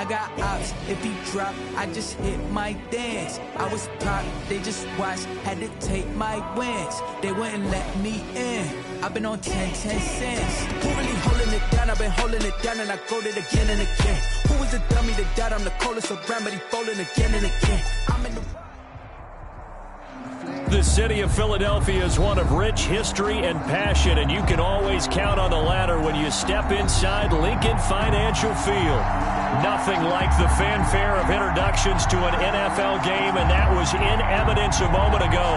I got ops, if he drop, I just hit my dance. I was pop, they just watched, had to take my wins. They wouldn't let me in. I've been on 10 cents. Who really holding it down? I've been holding it down and I go it again and again. Who was the dummy that died? I'm the coldest around, but he folding again and again. I'm in the... The city of Philadelphia is one of rich history and passion, and you can always count on the latter when you step inside Lincoln Financial Field. Nothing like the fanfare of introductions to an NFL game, and that was in evidence a moment ago.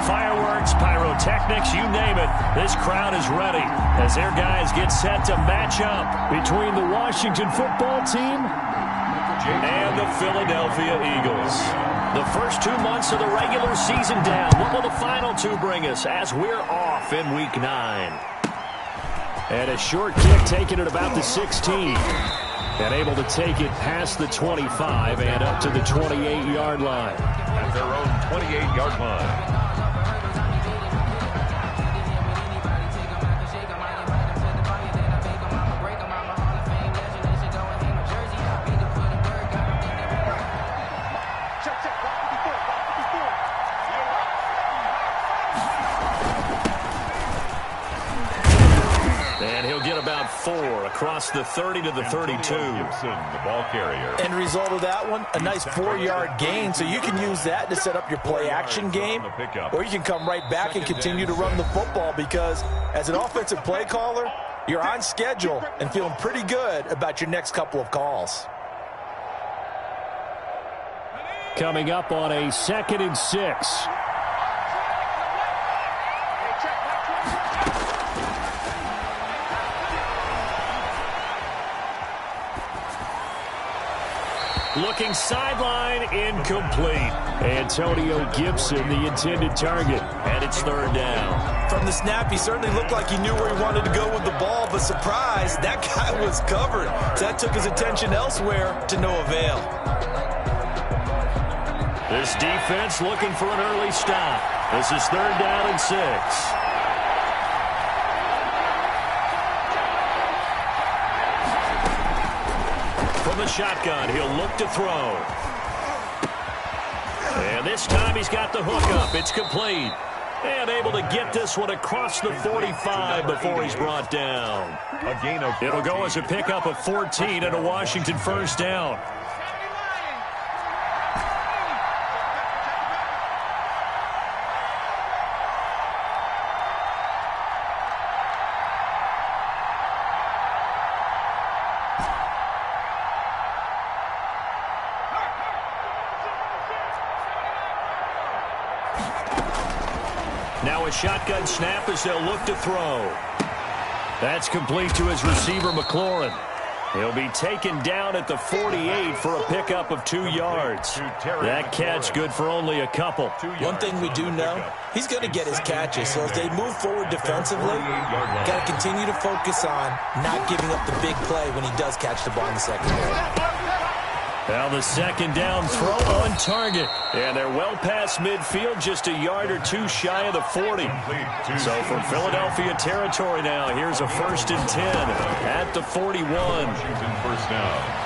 Fireworks, pyrotechnics, you name it. This crowd is ready as their guys get set to match up between the Washington football team and the Philadelphia Eagles. The first 2 months of the regular season down. What will the final two bring us as we're off in Week 9? And a short kick taken at about the 16. And able to take it past the 25 and up to the 28-yard line. At their own 28-yard line. And he'll get about 4 across the 30 to the 32. Gibson, the ball carrier. End result of that one, a nice 4-yard gain. So you can use that to set up your play-action game, or you can come right back and continue to run the football because as an offensive play caller, you're on schedule and feeling pretty good about your next couple of calls. Coming up on a 2nd and 6. Looking sideline, incomplete. Antonio Gibson, the intended target, and it's 3rd down. From the snap, he certainly looked like he knew where he wanted to go with the ball, but surprise, that guy was covered. So that took his attention elsewhere to no avail. This defense looking for an early stop. This is 3rd down and 6. From the shotgun, he'll look to throw. And this time he's got the hook up. It's complete. And able to get this one across the 45 before he's brought down. A gain of 14. It'll go as a pickup of 14 and a Washington 1st down. Now a shotgun snap as they'll look to throw. That's complete to his receiver, McLaurin. He'll be taken down at the 48 for a pickup of 2 yards. That catch good for only a couple. One thing we do know, he's going to get his catches. So as they move forward defensively, got to continue to focus on not giving up the big play when he does catch the ball in the secondary. Now the 2nd down throw on target. And they're well past midfield, just a yard or 2 shy of the 40. So from Philadelphia territory now, here's a 1st and 10 at the 41. Washington 1st down.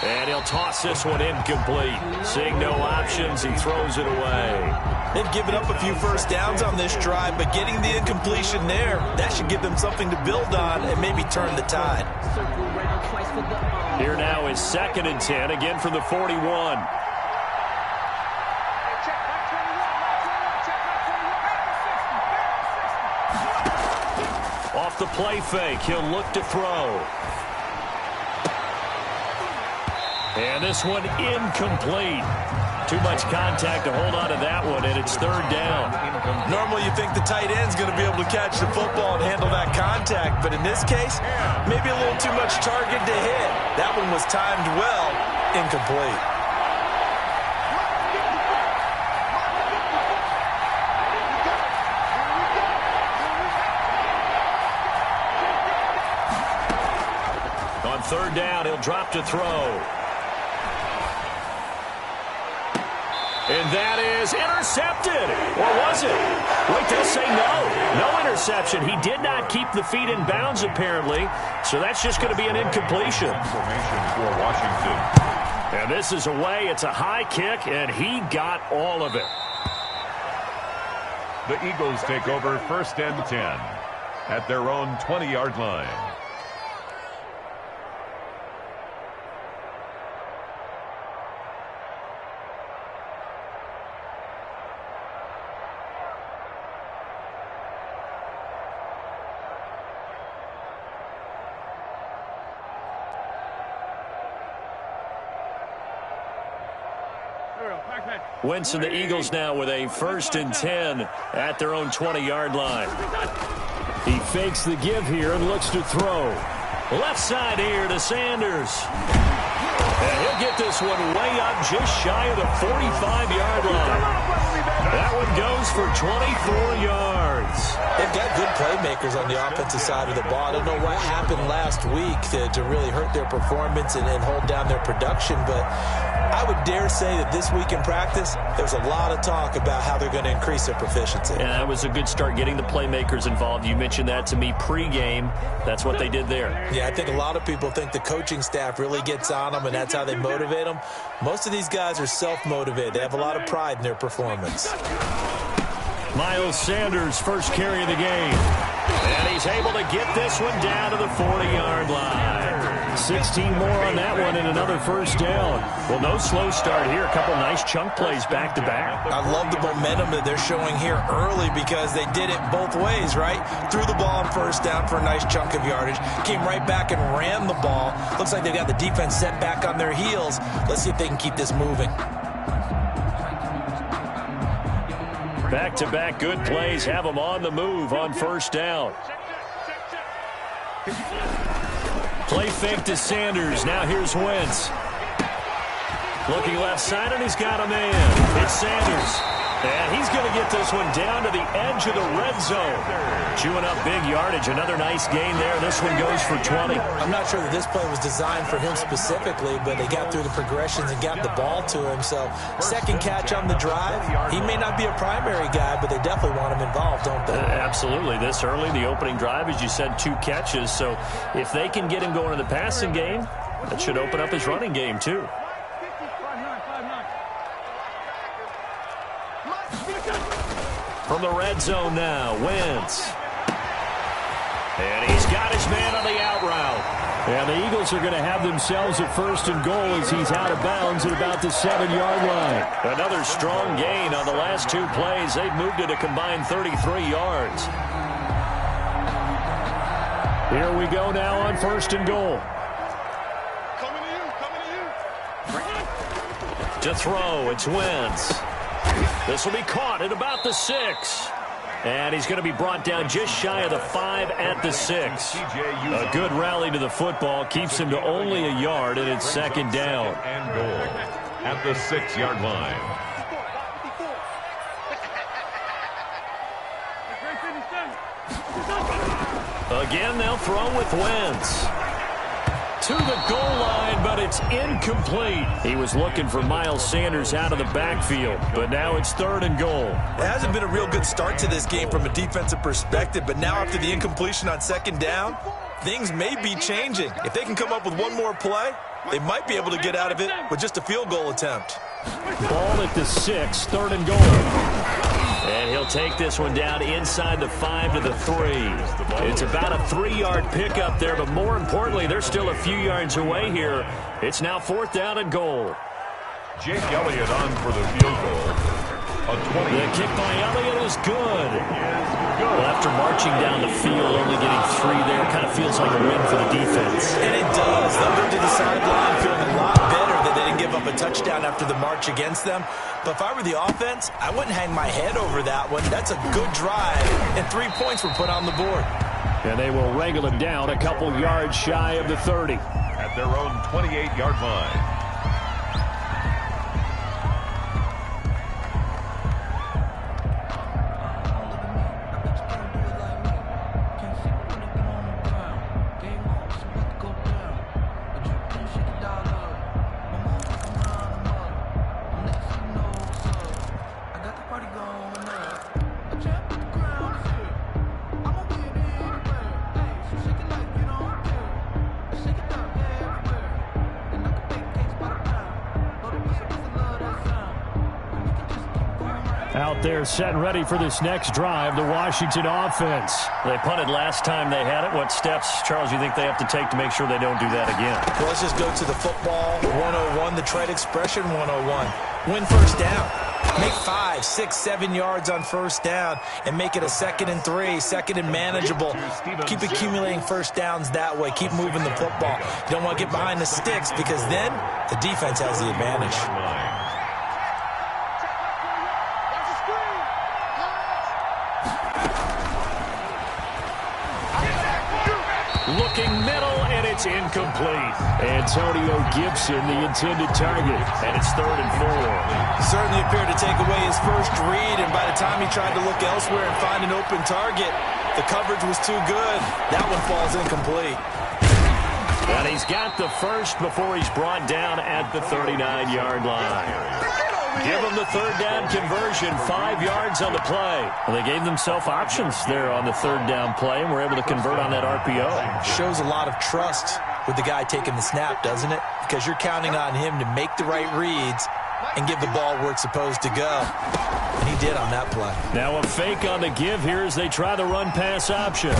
And he'll toss this one incomplete. Seeing no options, he throws it away. They've given up a few 1st downs on this drive, but getting the incompletion there, that should give them something to build on and maybe turn the tide. Here now is 2nd and 10, again from the 41. Off the play fake, he'll look to throw. And this one incomplete. Too much contact to hold on to that one, and it's 3rd down. Normally you think the tight end's going to be able to catch the football and handle that contact, but in this case, maybe a little too much target to hit. That one was timed well, incomplete. On 3rd down, he'll drop to throw. And that is intercepted. Or was it? Wait, they'll say no. No interception. He did not keep the feet in bounds, apparently. So that's just going to be an incompletion. Formation for Washington. And this is away. It's a high kick, and he got all of it. The Eagles take over 1st and 10 at their own 20-yard line. Wentz and the Eagles now with a 1st and 10 at their own 20-yard line. He fakes the give here and looks to throw. Left side here to Sanders. And he'll get this one way up just shy of the 45-yard line. That one goes for 24 yards. They've got good playmakers on the offensive side of the ball. I don't know what happened last week to really hurt their performance and hold down their production, but I would dare say that this week in practice, there's a lot of talk about how they're going to increase their proficiency. And that was a good start getting the playmakers involved. You mentioned that to me pregame. That's what they did there. Yeah, I think a lot of people think the coaching staff really gets on them, and that's how they motivate them. Most of these guys are self-motivated. They have a lot of pride in their performance. Miles Sanders, first carry of the game. And he's able to get this one down to the 40-yard line. 16 more on that one and another first down. Well, no slow start here. A couple nice chunk plays back-to-back. I love the momentum that they're showing here early because they did it both ways, right? Threw the ball on first down for a nice chunk of yardage. Came right back and ran the ball. Looks like they've got the defense set back on their heels. Let's see if they can keep this moving. Back-to-back good plays have them on the move on first down. Play fake to Sanders. Now here's Wentz. Looking left side, and he's got a man. It's Sanders. And he's going to get this one down to the edge of the red zone. Chewing up big yardage. Another nice gain there. This one goes for 20. I'm not sure that this play was designed for him specifically, but they got through the progressions and got the ball to him. So second catch on the drive. He may not be a primary guy, but they definitely want him involved, don't they? Absolutely. This early, the opening drive, as you said, 2 catches. So if they can get him going in the passing game, that should open up his running game too. From the red zone now, Wentz. And he's got his man on the out route. And the Eagles are going to have themselves a 1st and goal as he's out of bounds at about the 7-yard line. Another strong gain on the last 2 plays. They've moved it a combined 33 yards. Here we go now on 1st and goal. To throw, it's Wentz. This will be caught at about the 6. And he's going to be brought down just shy of the 5 at the 6. A good rally to the football keeps him to only a yard, and it's 2nd down. And goal at the 6-yard line. Again, they'll throw with Wentz. To the goal line, but it's incomplete. He was looking for Miles Sanders out of the backfield, but now it's 3rd and goal. It hasn't been a real good start to this game from a defensive perspective, but now after the incompletion on 2nd down, things may be changing. If they can come up with one more play, they might be able to get out of it with just a field goal attempt. Ball at the 6, 3rd and goal. And he'll take this one down inside the 5 to the 3. It's about a 3-yard pickup there, but more importantly, they're still a few yards away here. It's now 4th down and goal. Jake Elliott on for the field goal. The kick by Elliott is good. Well, after marching down the field, only getting 3 there, kind of feels like a win for the defense. And it does. They'll go to the sideline feeling a lot better that they didn't give up a touchdown after the march against them. But if I were the offense, I wouldn't hang my head over that one. That's a good drive, and 3 points were put on the board. And they will wrangle it down a couple yards shy of the 30. At their own 28-yard line. out there setting ready for this next drive, the Washington offense. They punted last time they had it. What steps, Charles, you think they have to take to make sure they don't do that again? Well, let's just go to the football 101, the trade expression 101. Win first down. Make 5, 6, 7 yards on first down and make it a 2nd and 3, 2nd and manageable. Keep accumulating first downs that way. Keep moving the football. You don't want to get behind the sticks because then the defense has the advantage. Looking middle, and it's incomplete. Antonio Gibson, the intended target, and it's 3rd and 4. Certainly appeared to take away his first read, and by the time he tried to look elsewhere and find an open target, the coverage was too good. That one falls incomplete. And he's got the first before he's brought down at the 39-yard line. Give them the 3rd down conversion, 5 yards on the play. Well, they gave themselves options there on the 3rd down play and were able to convert on that RPO. Shows a lot of trust with the guy taking the snap, doesn't it? Because you're counting on him to make the right reads and give the ball where it's supposed to go. And he did on that play. Now a fake on the give here as they try the run-pass option.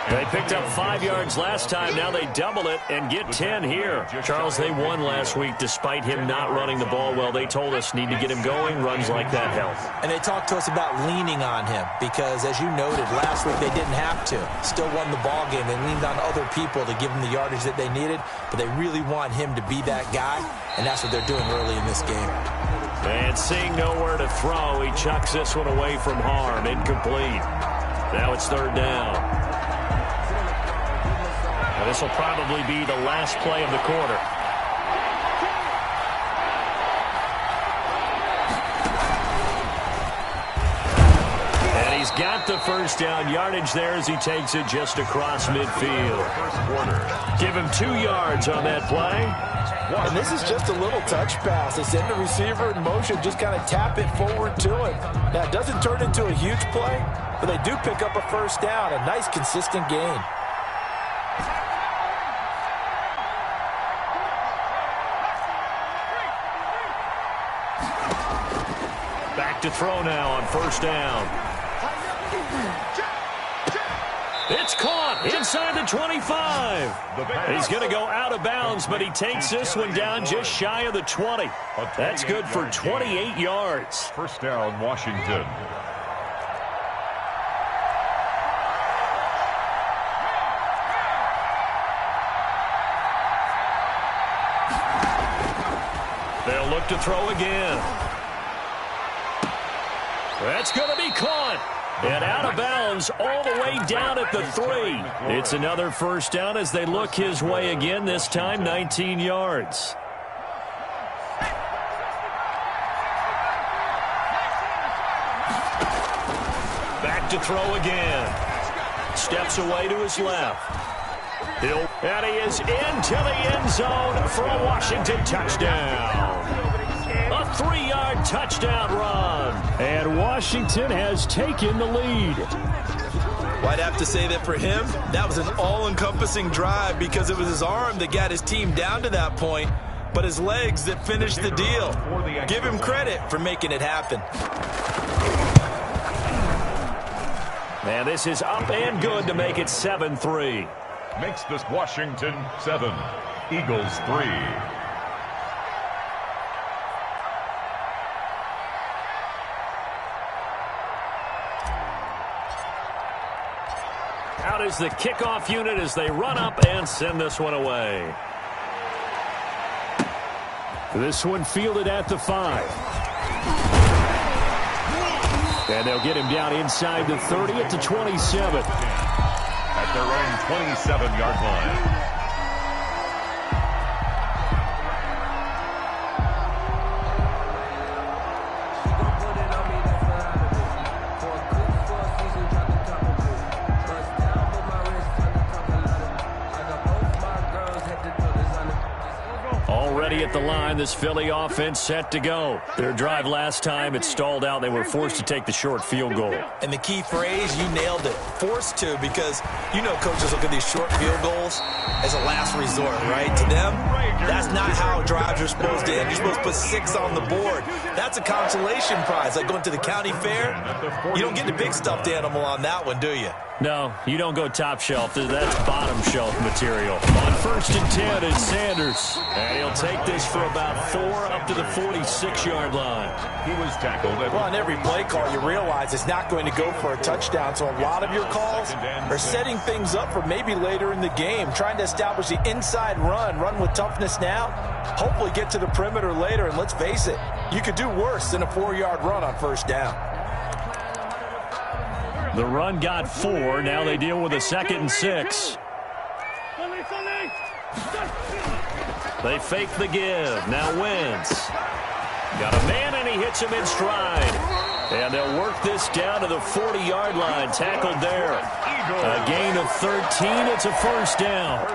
They picked up 5 yards last time. Now they double it and get 10 here. Charles, they won last week despite him not running the ball well. They told us need to get him going. Runs like that help. And they talked to us about leaning on him because, as you noted, last week they didn't have to. Still won the ball game. They leaned on other people to give them the yardage that they needed, but they really want him to be that guy, and that's what they're doing early in this game. And seeing nowhere to throw, he chucks this one away from harm. Incomplete. Now it's 3rd down. This will probably be the last play of the quarter. And he's got the first down yardage there as he takes it just across midfield. Give him 2 yards on that play. And this is just a little touch pass. They send the receiver in motion, just kind of tap it forward to him. Now, it doesn't turn into a huge play, but they do pick up a first down. A nice, consistent gain. Back to throw now on first down. It's caught inside the 25. He's going to go out of bounds, but he takes this one down just shy of the 20. That's good for 28 yards. First down, Washington. They'll look to throw again. That's going to be caught. And out of bounds all the way down at the 3. It's another first down as they look his way again, this time 19 yards. Back to throw again. Steps away to his left. And he is into the end zone for a Washington touchdown. A 3-yard touchdown run. And Washington has taken the lead. Well, I'd have to say that for him, that was an all-encompassing drive because it was his arm that got his team down to that point, but his legs that finished the deal. Give him credit for making it happen. And this is up and good to make it 7-3. Makes this Washington 7, Eagles 3. Out is the kickoff unit as they run up and send this one away. This one fielded at the 5. And they'll get him down inside the 30 at the 27. At their own 27-yard line. ready at the line. This Philly offense set to go. Their drive last time, it stalled out. They were forced to take the short field goal. And the key phrase, you nailed it, forced to, because you know coaches look at these short field goals as a last resort, right? To them, that's not how drives are supposed to end. You're supposed to put 6 on the board. That's a consolation prize. Like going to the county fair, you don't get the big stuffed animal on that one, do you? No, you don't go top shelf. That's bottom shelf material. On 1st and 10 is Sanders. And he'll take this for about 4 up to the 46-yard line. He was tackled. Well, on every play call, you realize it's not going to go for a touchdown. So a lot of your calls are setting things up for maybe later in the game, trying to establish the inside run with toughness now, hopefully get to the perimeter later. And let's face it, you could do worse than a 4-yard run on 1st down. The run got 4. Now they deal with a 2nd and 6. They fake the give. Now Wentz. Got a man, and he hits him in stride. And they'll work this down to the 40-yard line. Tackled there. A gain of 13. It's a 1st down.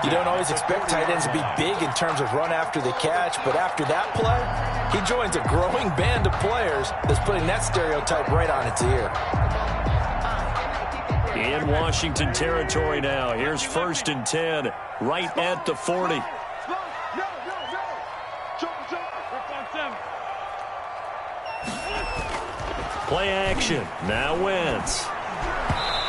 You don't always expect tight ends to be big in terms of run after the catch, but after that play, he joins a growing band of players that's putting that stereotype right on its ear. In Washington territory now. Here's 1st and 10, right at the 40. Play action. Now Wentz.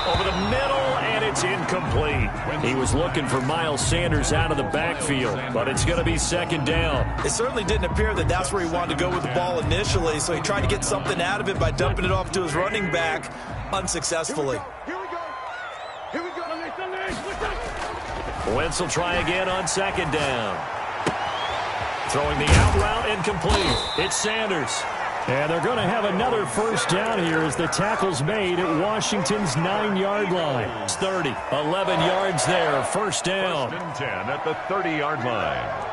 Over the middle, and it's incomplete. He was looking for Miles Sanders out of the backfield, but it's going to be 2nd down. It certainly didn't appear that that's where he wanted to go with the ball initially, so he tried to get something out of it by dumping it off to his running back unsuccessfully. Wentz will try again on 2nd down. Throwing the out route incomplete. It's Sanders. And they're going to have another 1st down here as the tackle's made at Washington's 9-yard line. It's 30, 11 yards there, 1st down. 1st and 10 at the 30-yard line.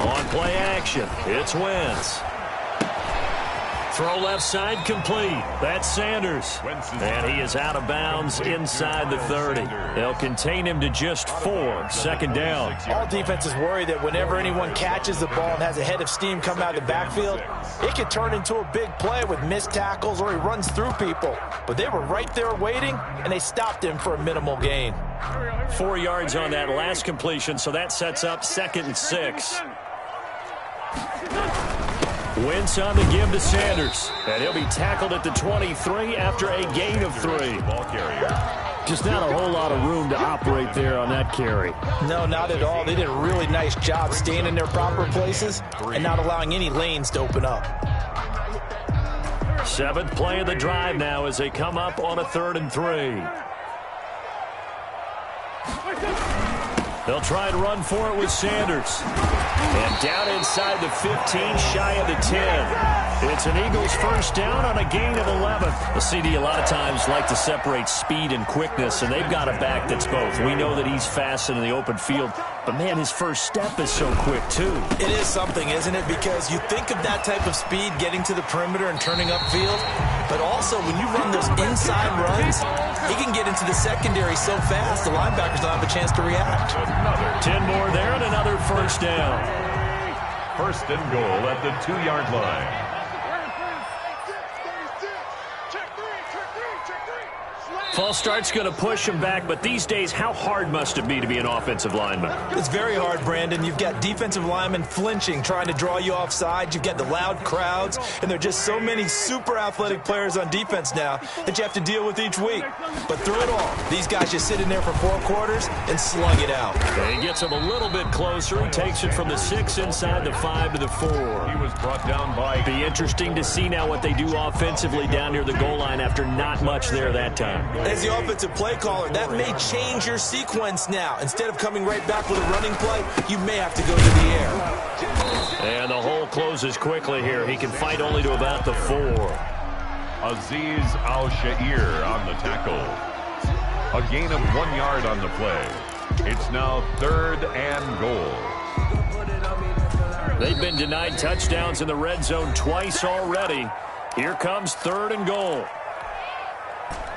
On play action, it's Wentz. Throw left side complete. That's Sanders. And he is out of bounds inside the 30. They'll contain him to just 4. 2nd down. All defenses worry that whenever anyone catches the ball and has a head of steam come out of the backfield, it could turn into a big play with missed tackles or he runs through people. But they were right there waiting, and they stopped him for a minimal gain. 4 yards on that last completion, so that sets up 2nd and 6. Wentz on the give to Sanders, and he'll be tackled at the 23 after a gain of 3. Ball carrier. Just not a whole lot of room to operate there on that carry. No, not at all. They did a really nice job staying in their proper places and not allowing any lanes to open up. 7th play of the drive now as they come up on a 3rd and 3. They'll try and run for it with Sanders. And down inside the 15, shy of the 10. It's an Eagles 1st down on a gain of 11. The CD a lot of times like to separate speed and quickness, and they've got a back that's both. We know that he's fast in the open field, but man, his first step is so quick too. It is something, isn't it? Because you think of that type of speed getting to the perimeter and turning upfield, but also when you run those inside runs, he can get into the secondary so fast the linebackers don't have a chance to react. 10 more there and another 1st down. 1st and goal at the 2-yard line. False start's going to push him back, but these days, how hard must it be to be an offensive lineman? It's very hard, Brandon. You've got defensive linemen flinching, trying to draw you offside. You've got the loud crowds, and there are just so many super athletic players on defense now that you have to deal with each week. But through it all, these guys just sit in there for 4 quarters and slug it out. And he gets him a little bit closer. He takes it from the 6 inside the 5 to the 4. He was brought down by... Be interesting to see now what they do offensively down near the goal line after not much there that time. As the offensive play caller, that may change your sequence now. Instead of coming right back with a running play, you may have to go to the air. And the hole closes quickly here. He can fight only to about the 4. Aziz Al-Shair on the tackle. A gain of 1 yard on the play. It's now 3rd and goal. They've been denied touchdowns in the red zone twice already. Here comes 3rd and goal.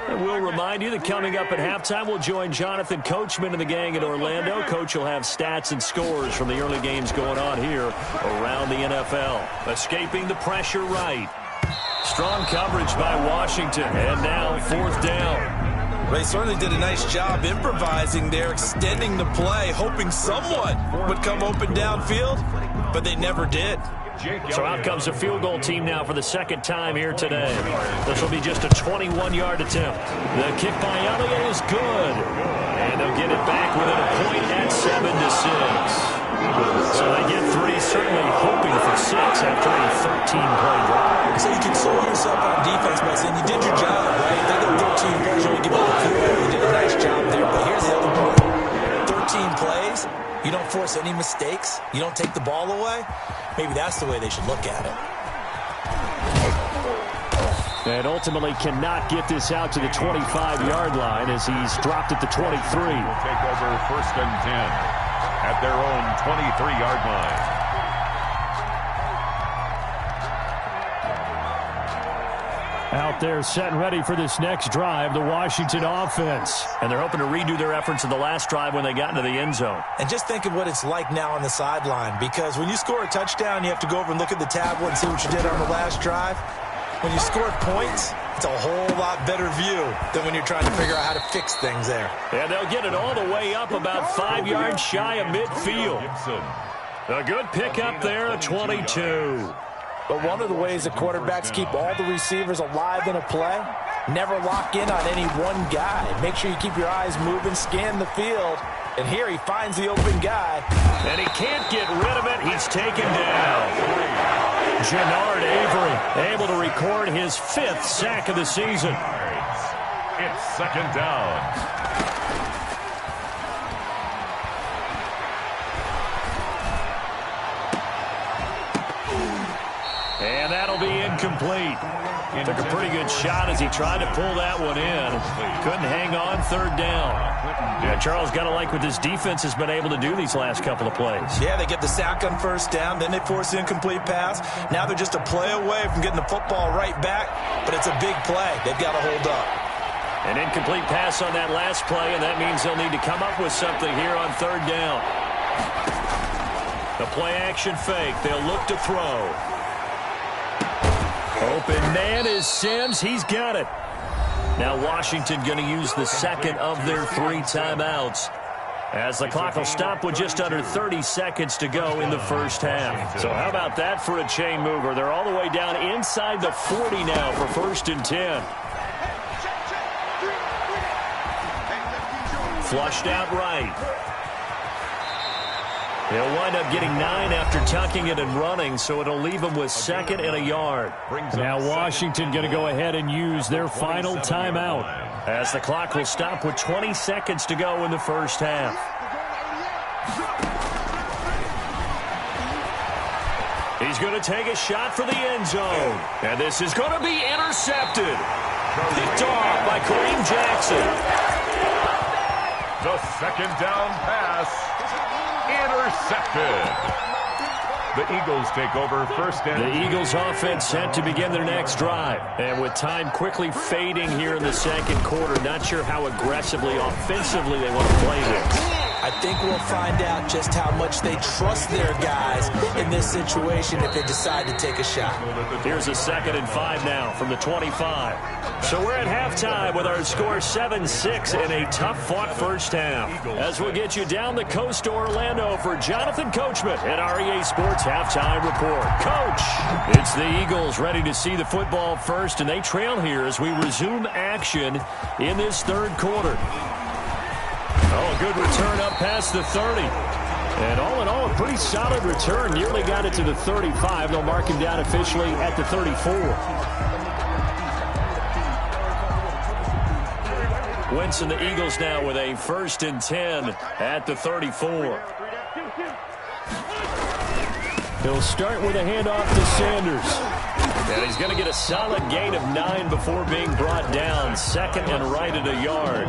And we'll remind you that coming up at halftime, we'll join Jonathan Coachman and the gang in Orlando. Coach will have stats and scores from the early games going on here around the NFL. Escaping the pressure right. Strong coverage by Washington. And now 4th down. They certainly did a nice job improvising there, extending the play, hoping someone would come open downfield, but they never did. So out comes a field goal team now for the 2nd time here today. This will be just a 21-yard attempt. The kick by Elliott is good. And they'll get it back within a point at 7-6. So they get 3, certainly hoping for 6 after a 13-play drive. So you console yourself on defense by saying you did your job, right? They go 13 plays, you only give up a field goal. You did a nice job there. But here's the other part. 13 plays, you don't force any mistakes, you don't take the ball away. Maybe that's the way they should look at it. And ultimately cannot get this out to the 25-yard line as he's dropped at the 23. Will take over 1st and 10 at their own 23-yard line. Out there set and ready for this next drive, the Washington offense. And they're hoping to redo their efforts in the last drive when they got into the end zone. And just think of what it's like now on the sideline, because when you score a touchdown, you have to go over and look at the tablet and see what you did on the last drive. When you score points, it's a whole lot better view than when you're trying to figure out how to fix things there. And they'll get it all the way up about 5 yards shy of midfield. A good pickup there at 22. But one of the ways that quarterbacks keep all the receivers alive in a play, never lock in on any one guy. Make sure you keep your eyes moving, scan the field. And here he finds the open guy. And he can't get rid of it. He's taken down. Jannard Avery able to record his 5th sack of the season. It's 2nd down. And that'll be incomplete. Took a pretty good shot as he tried to pull that one in. Couldn't hang on 3rd down. Yeah, Charles, got to like what this defense has been able to do these last couple of plays. Yeah, they get the sack on 1st down, then they force the incomplete pass. Now they're just a play away from getting the football right back, but it's a big play. They've got to hold up. An incomplete pass on that last play, and that means they'll need to come up with something here on 3rd down. The play action fake. They'll look to throw. Open man is Sims. He's got it. Now Washington going to use the 2nd of their 3 timeouts as the clock will stop with just under 30 seconds to go in the 1st half. So how about that for a chain mover? They're all the way down inside the 40 now for 1st and 10. Flushed out right. He'll wind up getting 9 after tucking it and running, so it'll leave him with 2nd and a yard. Now Washington going to go ahead and use their final timeout as the clock will stop with 20 seconds to go in the 1st half. He's going to take a shot for the end zone. And this is going to be intercepted. Picked off by Kareem Jackson. The 2nd down pass. Intercepted. The Eagles take over 1st and... The Eagles offense set to begin their next drive. And with time quickly fading here in the 2nd quarter, not sure how aggressively, offensively they want to play this. I think we'll find out just how much they trust their guys in this situation if they decide to take a shot. Here's a 2nd and 5 now from the 25. So we're at halftime with our score 7-6 in a tough-fought 1st half. As we'll get you down the coast to Orlando for Jonathan Coachman at REA Sports Halftime Report. Coach, it's the Eagles ready to see the football first, and they trail here as we resume action in this 3rd quarter. Oh, a good return up past the 30. And all in all, a pretty solid return. Nearly got it to the 35. They'll mark him down officially at the 34. Wentz and the Eagles now with a 1st and 10 at the 34. He'll start with a handoff to Sanders. And he's going to get a solid gain of 9 before being brought down. 2nd and right at a yard.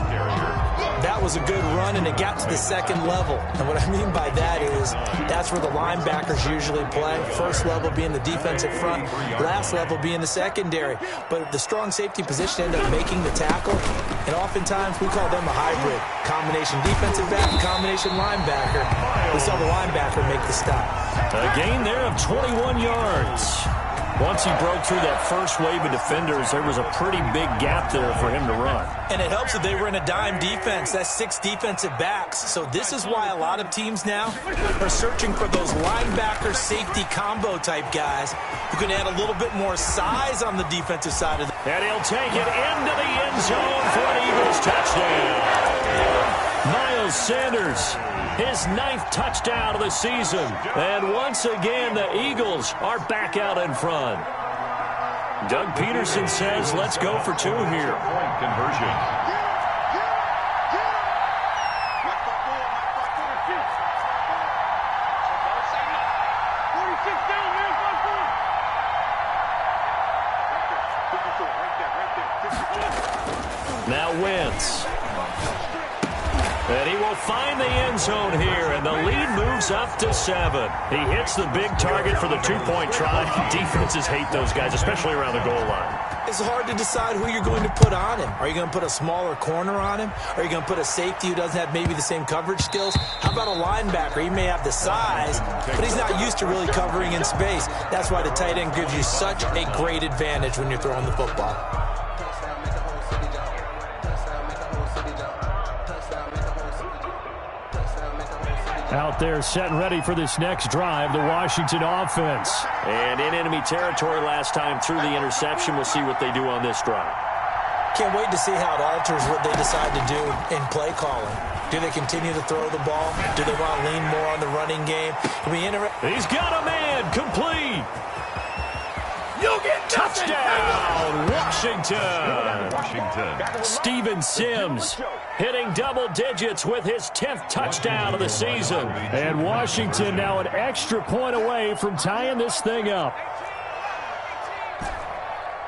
That was a good run, and it got to the second level. And what I mean by that is that's where the linebackers usually play. First level being the defensive front, last level being the secondary. But the strong safety position ended up making the tackle, and oftentimes we call them a hybrid. Combination defensive back, combination linebacker. We saw the linebacker make the stop. A gain there of 21 yards. Once he broke through that first wave of defenders, there was a pretty big gap there for him to run. And it helps that they were in a dime defense. That's 6 defensive backs. So this is why a lot of teams now are searching for those linebacker safety combo type guys who can add a little bit more size on the defensive side of the... And he'll take it into the end zone for an Eagles touchdown. Miles Sanders, his 9th touchdown of the season. And once again, the Eagles are back out in front. Doug Peterson says, let's go for 2 here. Point conversion. Now Wentz. And he will find the end zone here, and the lead moves up to 7. He hits the big target for the 2-point try. Defenses hate those guys, especially around the goal line. It's hard to decide who you're going to put on him. Are you going to put a smaller corner on him? Are you going to put a safety who doesn't have maybe the same coverage skills? How about a linebacker? He may have the size, but he's not used to really covering in space. That's why the tight end gives you such a great advantage when you're throwing the football. Out there set and ready for this next drive, the Washington offense. And in enemy territory last time through the interception. We'll see what they do on this drive. Can't wait to see how it alters what they decide to do in play calling. Do they continue to throw the ball? Do they want to lean more on the running game? He's got a man complete. You'll get touchdown, Washington. Steven Sims hitting double digits with his 10th touchdown of the season. And Washington now an extra point away from tying this thing up.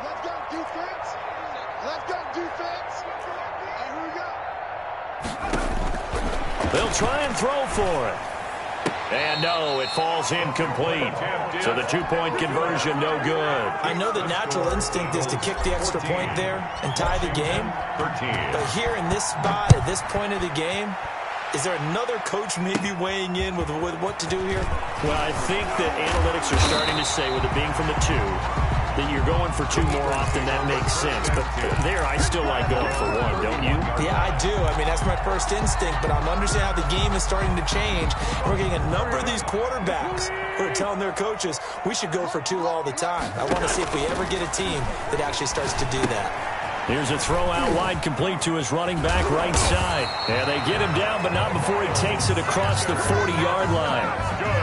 Let's go defense. Let's go defense. And here we go. They'll try and throw for it. And no, it falls incomplete. So the 2-point conversion, no good. I know the natural instinct is to kick the extra point there and tie the game. But here in this spot, at this point of the game, is there another coach maybe weighing in with what to do here? Well, I think that analytics are starting to say, with it being from the 2, that you're going for 2 more often. That makes sense. But there, I still like going for 1, don't you? Yeah, I do. I mean, that's my first instinct. But I'm understanding how the game is starting to change. We're getting a number of these quarterbacks who are telling their coaches, we should go for 2 all the time. I want to see if we ever get a team that actually starts to do that. Here's a throw out wide, complete to his running back right side. And they get him down, but not before he takes it across the 40-yard line.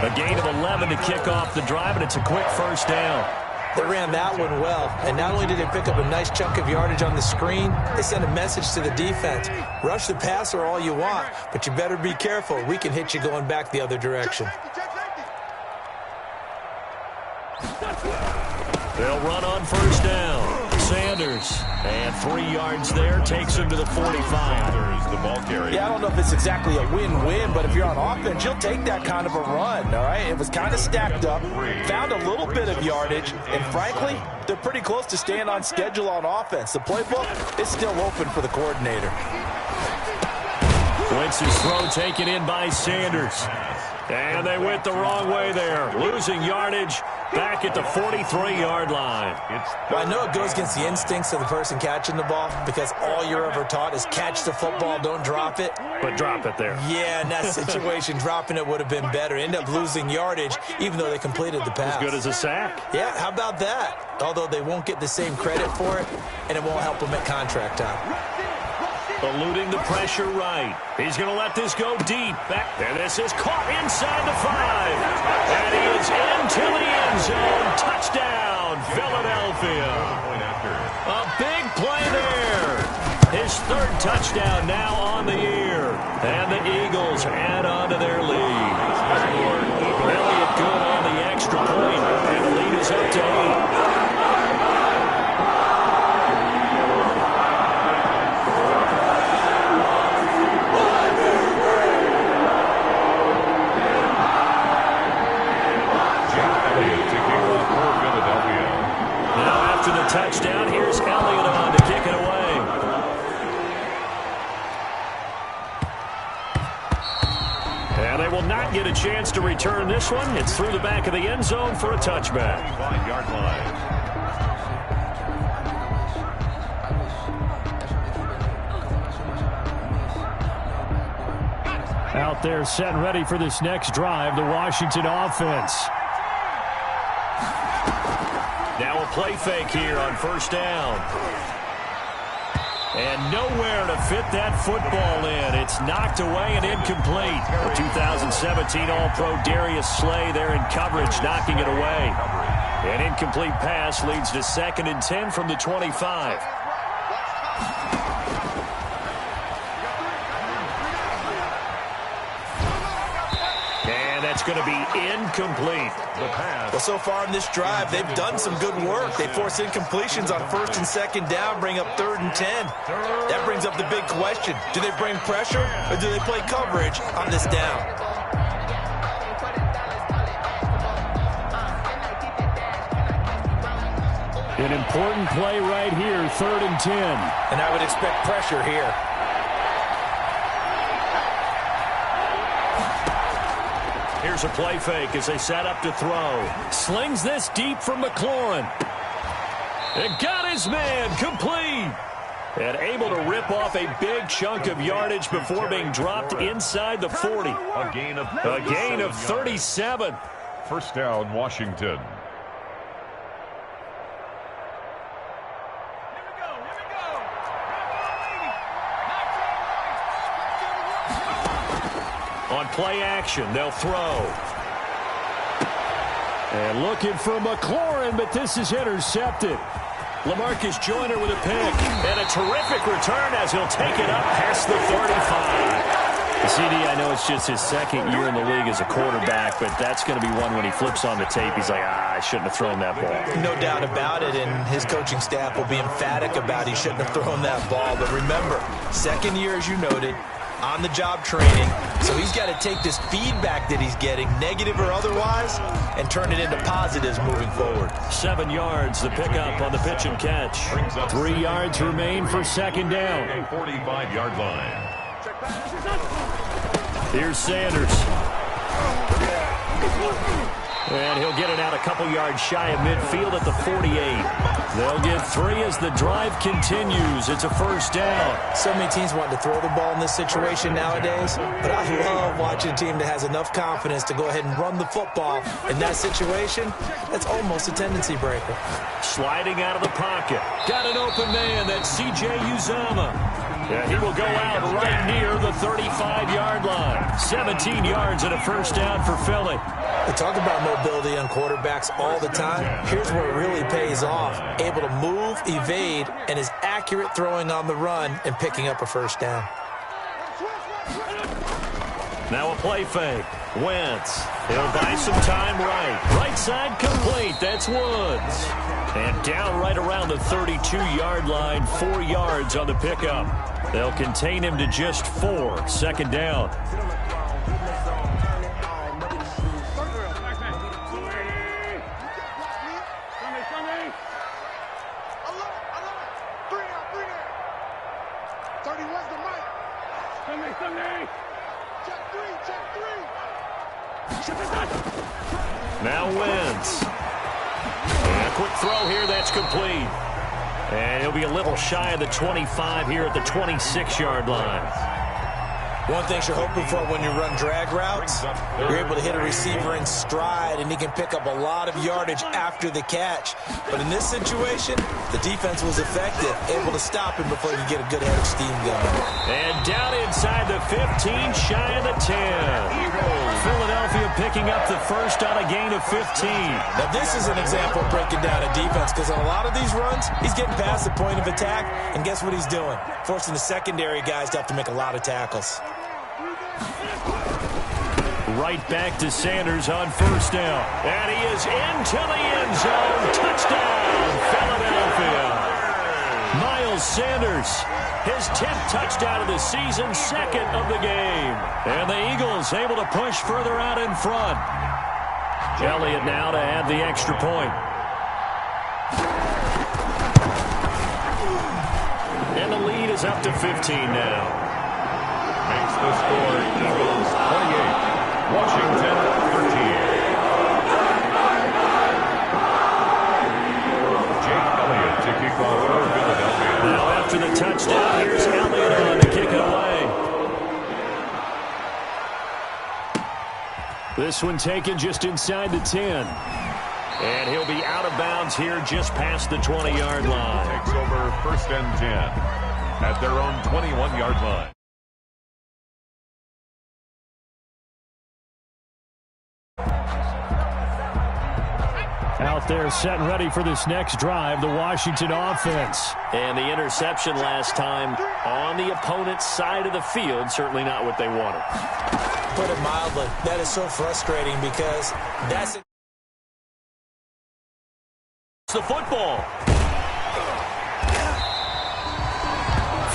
A gain of 11 to kick off the drive, and it's a quick first down. They ran that one well, and not only did they pick up a nice chunk of yardage on the screen, they sent a message to the defense. Rush the passer all you want, but you better be careful. We can hit you going back the other direction. They'll run on first down. Sanders, and 3 yards there, takes him to the 45. The ball carrier. Yeah, I don't know if it's exactly a win-win, but if you're on offense, you'll take that kind of a run, all right? It was kind of stacked up, found a little bit of yardage, and frankly, they're pretty close to staying on schedule on offense. The playbook is still open for the coordinator. Wentz's throw taken in by Sanders. And they went the wrong way there, losing yardage back at the 43-yard line. Well, I know it goes against the instincts of the person catching the ball because all you're ever taught is catch the football, don't drop it. But drop it there. Yeah, in that situation, dropping it would have been better. End up losing yardage, even though they completed the pass. As good as a sack. Yeah, how about that? Although they won't get the same credit for it, and it won't help them at contract time. Eluding the pressure right. He's going to let this go deep. Back. And this is caught inside the 5. And he is into the end zone. Touchdown, Philadelphia. A big play there. His 3rd touchdown now on the year. And the Eagles add on to their lead. Elliott good on the extra point. And the lead is up to 8. And they will not get a chance to return this one. It's through the back of the end zone for a touchback. 5-yard line. Out there set and ready for this next drive, the Washington offense. Now a play fake here on first down. And nowhere to fit that football in. It's knocked away and incomplete. The 2017 All-Pro Darius Slay there in coverage, knocking it away. An incomplete pass leads to 2nd and 10 from the 25. It's going to be incomplete. The pass. Well, so far in this drive, they've done some good work. They force incompletions on 1st and 2nd down, bring up 3rd and 10. That brings up the big question. Do they bring pressure or do they play coverage on this down? An important play right here, 3rd and 10. And I would expect pressure here. Here's a play fake as they set up to throw. Slings this deep from McLaurin. And got his man complete. And able to rip off a big chunk of yardage before being dropped inside the 40. A gain of 37. First down, Washington. On play action, they'll throw. And looking for McLaurin, but this is intercepted. LaMarcus Joyner with a pick. And a terrific return as he'll take it up past the 35. CD, I know it's just his 2nd year in the league as a quarterback, but that's going to be one when he flips on the tape. He's like, I shouldn't have thrown that ball. No doubt about it, and his coaching staff will be emphatic about he shouldn't have thrown that ball. But remember, 2nd year, as you noted, on-the-job training, so he's got to take this feedback that he's getting, negative or otherwise, and turn it into positives moving forward. 7 yards, the pickup on the pitch and catch. 3 yards remain for 2nd down. A 45-yard line. Here's Sanders. And he'll get it out a couple yards shy of midfield at the 48. They'll get 3 as the drive continues. It's a first down. So many teams want to throw the ball in this situation nowadays, but I love watching a team that has enough confidence to go ahead and run the football. In that situation, that's almost a tendency breaker. Sliding out of the pocket. Got an open man. That's C.J. Uzomah. Yeah, he will go out right near the 35-yard line. 17 yards and a first down for Philly. We talk about mobility on quarterbacks all the time. Here's where it really pays off. Able to move, evade, and is accurate throwing on the run and picking up a first down. Now a play fake. Wentz. He'll buy some time right. Right side complete. That's Woods. And down right around the 32-yard line. 4 yards on the pickup. They'll contain him to just 4. 2nd down. Now Wentz. And a quick throw here, that's complete. And he'll be a little shy of the 25 here at the 26-yard line. One thing you're hoping for when you run drag routes, you're able to hit a receiver in stride, and he can pick up a lot of yardage after the catch. But in this situation, the defense was effective, able to stop him before he could get a good head of steam going. And down inside the 15, shy of the 10. Philadelphia picking up the first on a gain of 15. Now this is an example of breaking down a defense, because on a lot of these runs, he's getting past the point of attack, and guess what he's doing? Forcing the secondary guys to have to make a lot of tackles. Right back to Sanders on first down. And he is into the end zone. Touchdown, Philadelphia. Miles Sanders, his 10th touchdown of the season, 2nd of the game. And the Eagles able to push further out in front. Elliott now to add the extra point. And the lead is up to 15 now. Makes the score Eagles 28. Washington 13. Jake Elliott to kick off for Philadelphia. Now after the touchdown, here's Elliott on to kick it away. This one taken just inside the 10. And he'll be out of bounds here just past the 20-yard line. Takes over 1st and 10 at their own 21-yard line. Out there set and ready for this next drive, the Washington offense. And the interception last time on the opponent's side of the field, certainly not what they wanted. Put it mildly, that is so frustrating because that's the football.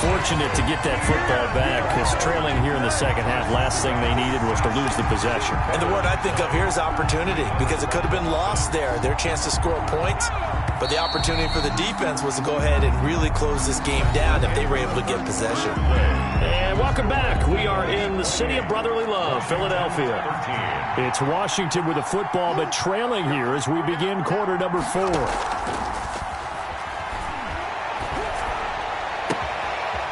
Fortunate to get that football back because trailing here in the second half, last thing they needed was to lose the possession. And the word I think of here is opportunity because it could have been lost there. Their chance to score points, but the opportunity for the defense was to go ahead and really close this game down if they were able to get possession. And welcome back. We are in the city of brotherly love, Philadelphia. It's Washington with the football, but trailing here as we begin quarter number 4.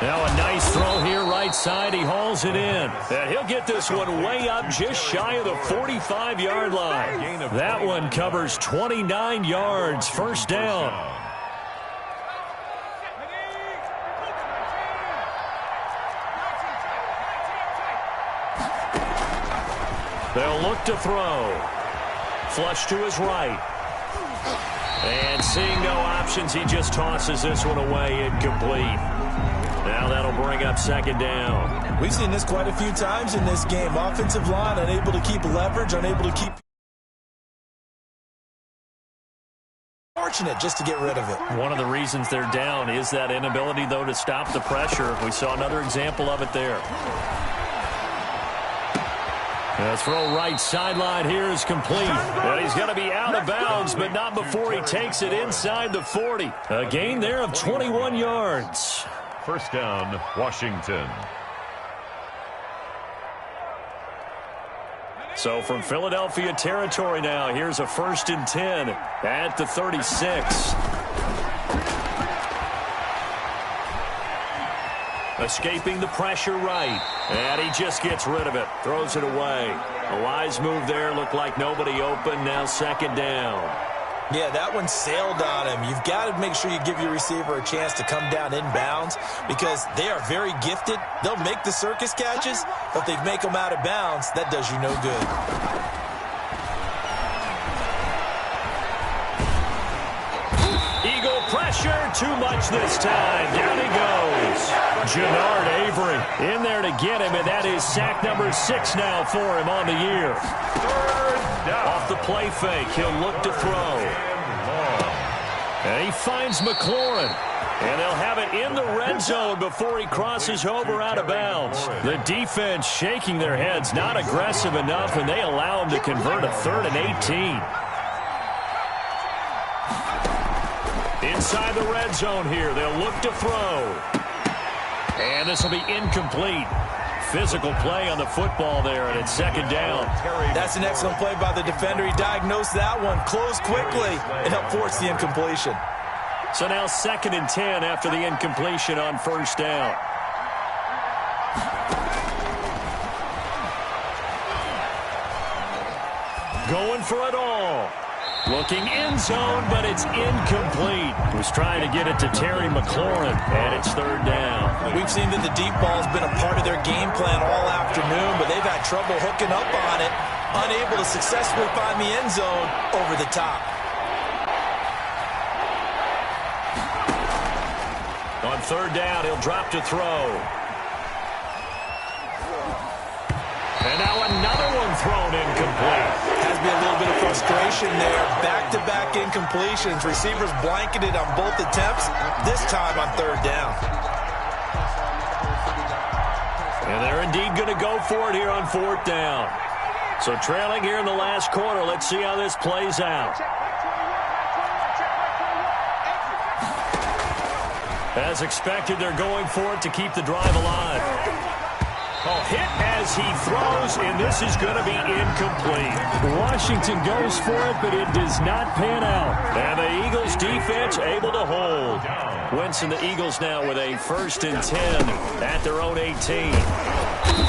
Now a nice throw here right side. He hauls it in. And he'll get this one way up just shy of the 45-yard line. That one covers 29 yards. First down. They'll look to throw. Flush to his right. And seeing no options, he just tosses this one away incomplete. Now that'll bring up second down. We've seen this quite a few times in this game. Offensive line unable to keep leverage, unable to keep... Fortunate just to get rid of it. One of the reasons they're down is that inability, though, to stop the pressure. We saw another example of it there. The throw right sideline here is complete. And he's going to be out of bounds, but not before he takes it inside the 40. A gain there of 21 yards. First down, Washington. So from Philadelphia territory now, here's a 1st and 10 at the 36. Escaping the pressure right. And he just gets rid of it. Throws it away. A wise move there. Looked like nobody open. Now second down. Yeah, that one sailed on him. You've got to make sure you give your receiver a chance to come down inbounds because they are very gifted. They'll make the circus catches, but if they make them out of bounds, that does you no good. Eagle pressure, too much this time. Down he goes. Jannard Avery in there to get him, and that is sack number 6 now for him on the year. Off the play fake, he'll look to throw. And he finds McLaurin. And they'll have it in the red zone before he crosses over out of bounds. The defense shaking their heads, not aggressive enough, and they allow him to convert a 3rd and 18. Inside the red zone here, they'll look to throw. And this will be incomplete. Physical play on the football there, and it's second down. That's an excellent play by the defender. He diagnosed that one, closed quickly, and helped force the incompletion. So now 2nd and 10 after the incompletion on first down. Going for it all. Looking end zone, but it's incomplete. Was trying to get it to Terry McLaurin, and it's 3rd down. We've seen that the deep ball has been a part of their game plan all afternoon, but they've had trouble hooking up on it, unable to successfully find the end zone over the top. On 3rd down, he'll drop to throw. And now another one thrown incomplete. Has been a little bit of frustration there. Back-to-back incompletions. Receivers blanketed on both attempts, this time on 3rd down. And they're indeed going to go for it here on 4th down. So trailing here in the last quarter. Let's see how this plays out. As expected, they're going for it to keep the drive alive. Oh, hit and as he throws, and this is going to be incomplete. Washington goes for it, but it does not pan out. And the Eagles defense able to hold. Wentz and the Eagles now with a 1st and 10 at their own 18.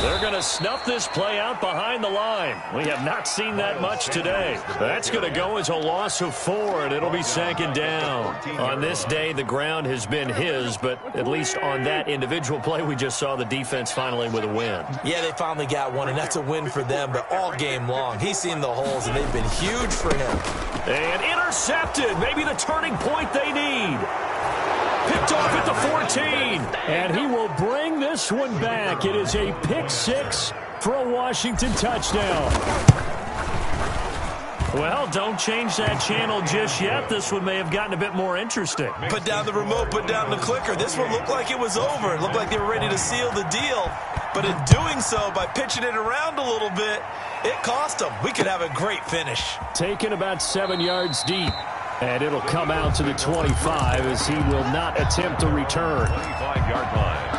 They're going to snuff this play out behind the line. We have not seen that much today. That's going to go as a loss of 4, and it'll be 2nd down. On this day, the ground has been his, but at least on that individual play, we just saw the defense finally with a win. Yeah, they finally got one, and that's a win for them, but all game long, he's seen the holes, and they've been huge for him. And intercepted, maybe the turning point they need. Picked off at the 14, and he will bring this one back. It is a pick 6 for a Washington touchdown. Well, don't change that channel just yet. This one may have gotten a bit more interesting. Put down the remote, put down the clicker. This one looked like it was over. It looked like they were ready to seal the deal. But in doing so, by pitching it around a little bit, it cost them. We could have a great finish. Taken about 7 yards deep. And it'll come out to the 25 as he will not attempt a return. 25-yard line.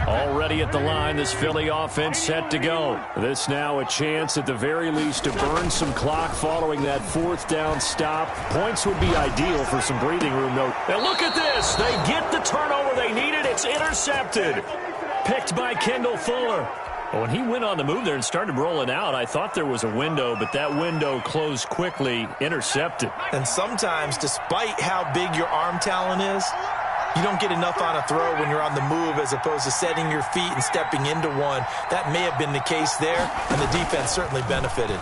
Already at the line, this Philly offense set to go. This now a chance at the very least to burn some clock following that 4th down stop. Points would be ideal for some breathing room. And look at this. They get the turnover they needed. It's intercepted. Picked by Kendall Fuller. When he went on the move there and started rolling out, I thought there was a window, but that window closed quickly. Intercepted. And sometimes, despite how big your arm talent is, you don't get enough on a throw when you're on the move as opposed to setting your feet and stepping into one. That may have been the case there, and the defense certainly benefited.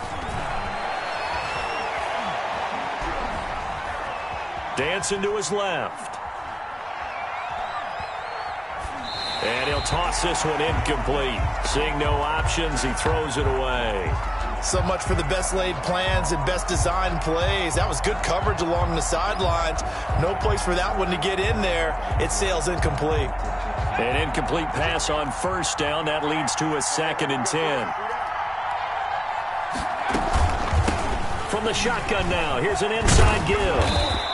Dancing to his left. And he'll toss this one incomplete. Seeing no options, he throws it away. So much for the best laid plans and best designed plays. That was good coverage along the sidelines. No place for that one to get in there. It sails incomplete. An incomplete pass on 1st down. That leads to a 2nd and 10. From the shotgun now, here's an inside give.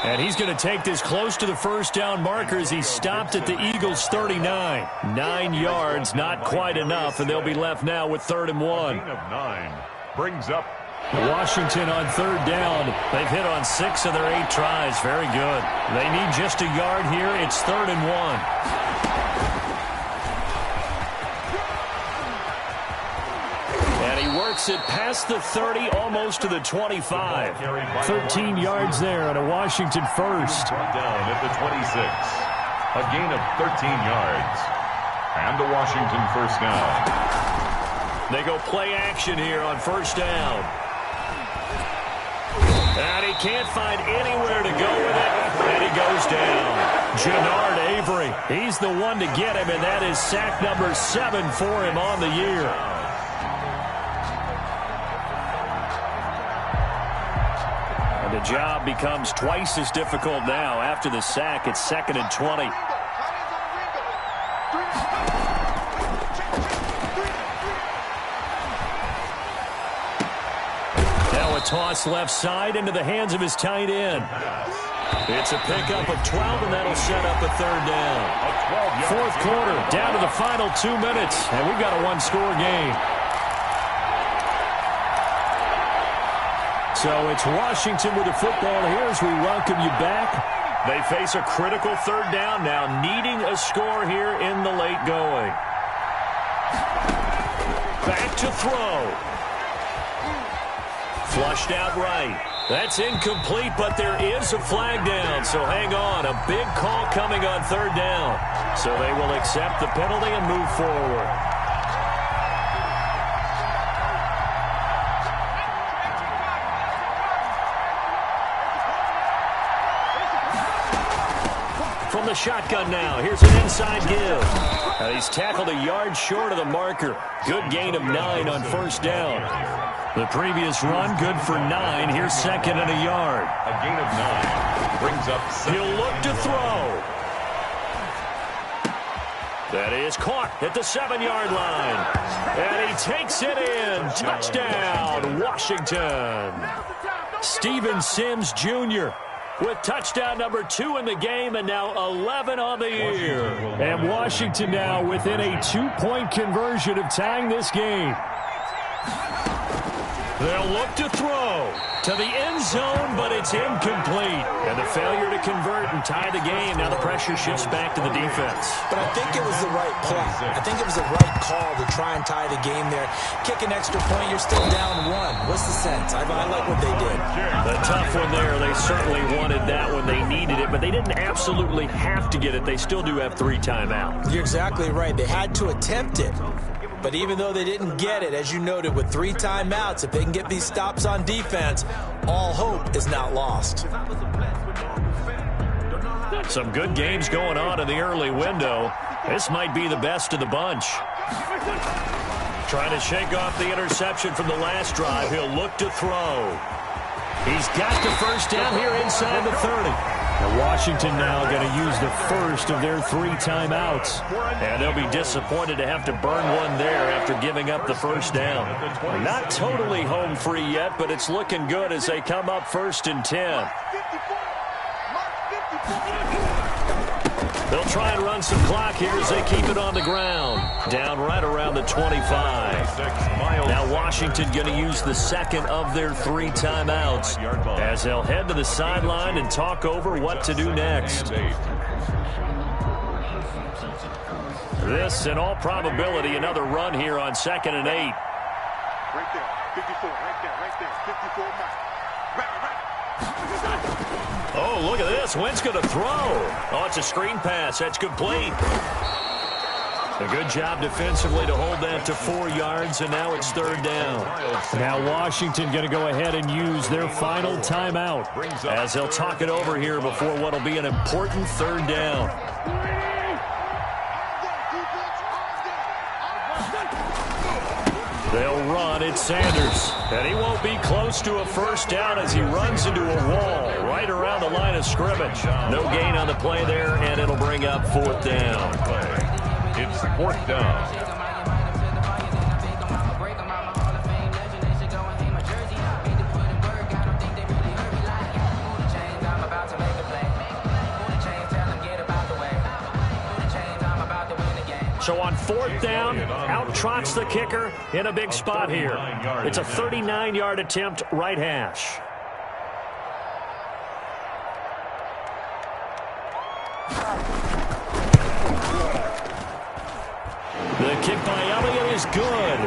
And he's going to take this close to the 1st down marker as he stopped at the Eagles' 39. 9 yards, not quite enough, and they'll be left now with 3rd and 1. Gain of 9 brings up Washington on 3rd down. They've hit on 6 of their 8 tries. Very good. They need just a yard here. It's 3rd and 1. And he works it past the 30, almost to the 25. 13 yards there on a Washington first. Down at the 26. A gain of 13 yards. And a Washington first down. They go play action here on 1st down. And he can't find anywhere to go with it. And he goes down. Jannard Avery, he's the one to get him, and that is sack number 7 for him on the year. And the job becomes twice as difficult now. After the sack, it's 2nd and 20. Toss left side into the hands of his tight end. It's a pickup of 12, and that'll set up a 3rd down. 4th quarter, down to the final 2 minutes, and we've got a 1-score game. So it's Washington with the football here as we welcome you back. They face a critical 3rd down now, needing a score here in the late going. Back to throw. Flushed out right. That's incomplete, but there is a flag down, so hang on. A big call coming on 3rd down. So they will accept the penalty and move forward. From the shotgun now, here's an inside give. And he's tackled a yard short of the marker. Good gain of 9 on 1st down. The previous run, good for 9. Here's 2nd and a yard. A gain of 9 brings up 7. He'll look to throw. That is caught at the 7-yard line. And he takes it in. Touchdown, Washington. Steven Sims Jr. with touchdown number 2 in the game, and now 11 on the year. And Washington now within a 2-point conversion of tying this game. They'll look to throw to the end zone, but it's incomplete. And the failure to convert and tie the game. Now the pressure shifts back to the defense. But I think it was the right play. I think it was the right call to try and tie the game there. Kick an extra point, you're still down 1. What's the sense? I like what they did. The tough one there. They certainly wanted that when they needed it, but they didn't absolutely have to get it. They still do have 3 timeouts. You're exactly right. They had to attempt it. But even though they didn't get it, as you noted, with 3 timeouts, if they can get these stops on defense, all hope is not lost. Some good games going on in the early window. This might be the best of the bunch. Trying to shake off the interception from the last drive. He'll look to throw. He's got the first down here inside the 30. Now Washington now going to use the first of their 3 timeouts. And they'll be disappointed to have to burn one there after giving up the first down. Not totally home free yet, but it's looking good as they come up 1st and 10. They'll try and run some clock here as they keep it on the ground. Down right around the 25. Now Washington going to use the second of their 3 timeouts as they'll head to the sideline and talk over what to do next. This, in all probability, another run here on 2nd and 8. Right there, 54, right there, 54 miles. Oh, look at this. Wentz going to throw. Oh, it's a screen pass. That's complete. A good job defensively to hold that to 4 yards, and now it's 3rd down. Now Washington going to go ahead and use their final timeout as they'll talk it over here before what will be an important 3rd down. They'll run. It's Sanders. And he won't be close to a first down as he runs into a wall right around the line of scrimmage. No gain on the play there, and it'll bring up 4th down. It's 4th down. So on 4th down, out trots the kicker in a big spot here. It's a 39-yard attempt, right hash. The kick by Elliott is good.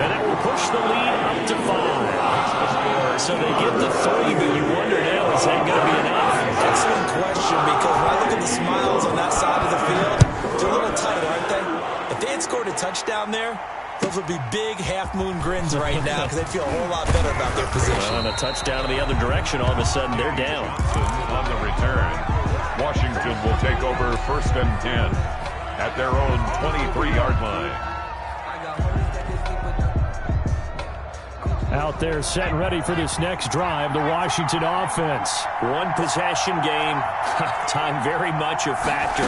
And it will push the lead up to 5. So they get the 3, but you wonder now, is that going to be enough? Excellent question, because when I look at the smiles on that side of the field, they're a little tight, aren't they? If they had scored a touchdown there, those would be big half-moon grins right now because they'd feel a whole lot better about their position. On a touchdown in the other direction, all of a sudden they're down. On the return, Washington will take over 1st and 10 at their own 23-yard line. Out there set and ready for this next drive, the Washington offense. 1 possession game. Time very much a factor.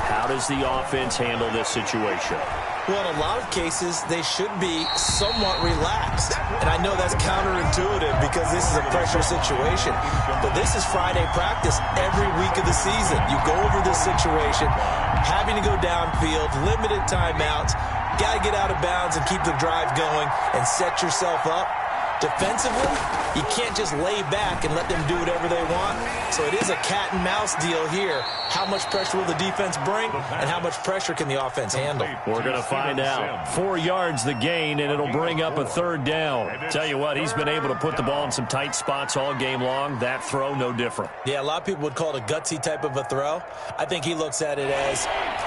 How does the offense handle this situation? Well, in a lot of cases, they should be somewhat relaxed. And I know that's counterintuitive because this is a pressure situation. But this is Friday practice every week of the season. You go over this situation, having to go downfield, limited timeouts, got to get out of bounds and keep the drive going and set yourself up. Defensively, you can't just lay back and let them do whatever they want. So it is a cat and mouse deal here. How much pressure will the defense bring, and how much pressure can the offense handle? We're going to find out. 4 yards the gain, and it'll bring up a 3rd down. Tell you what, he's been able to put the ball in some tight spots all game long. That throw, no different. Yeah, a lot of people would call it a gutsy type of a throw. I think he looks at it as,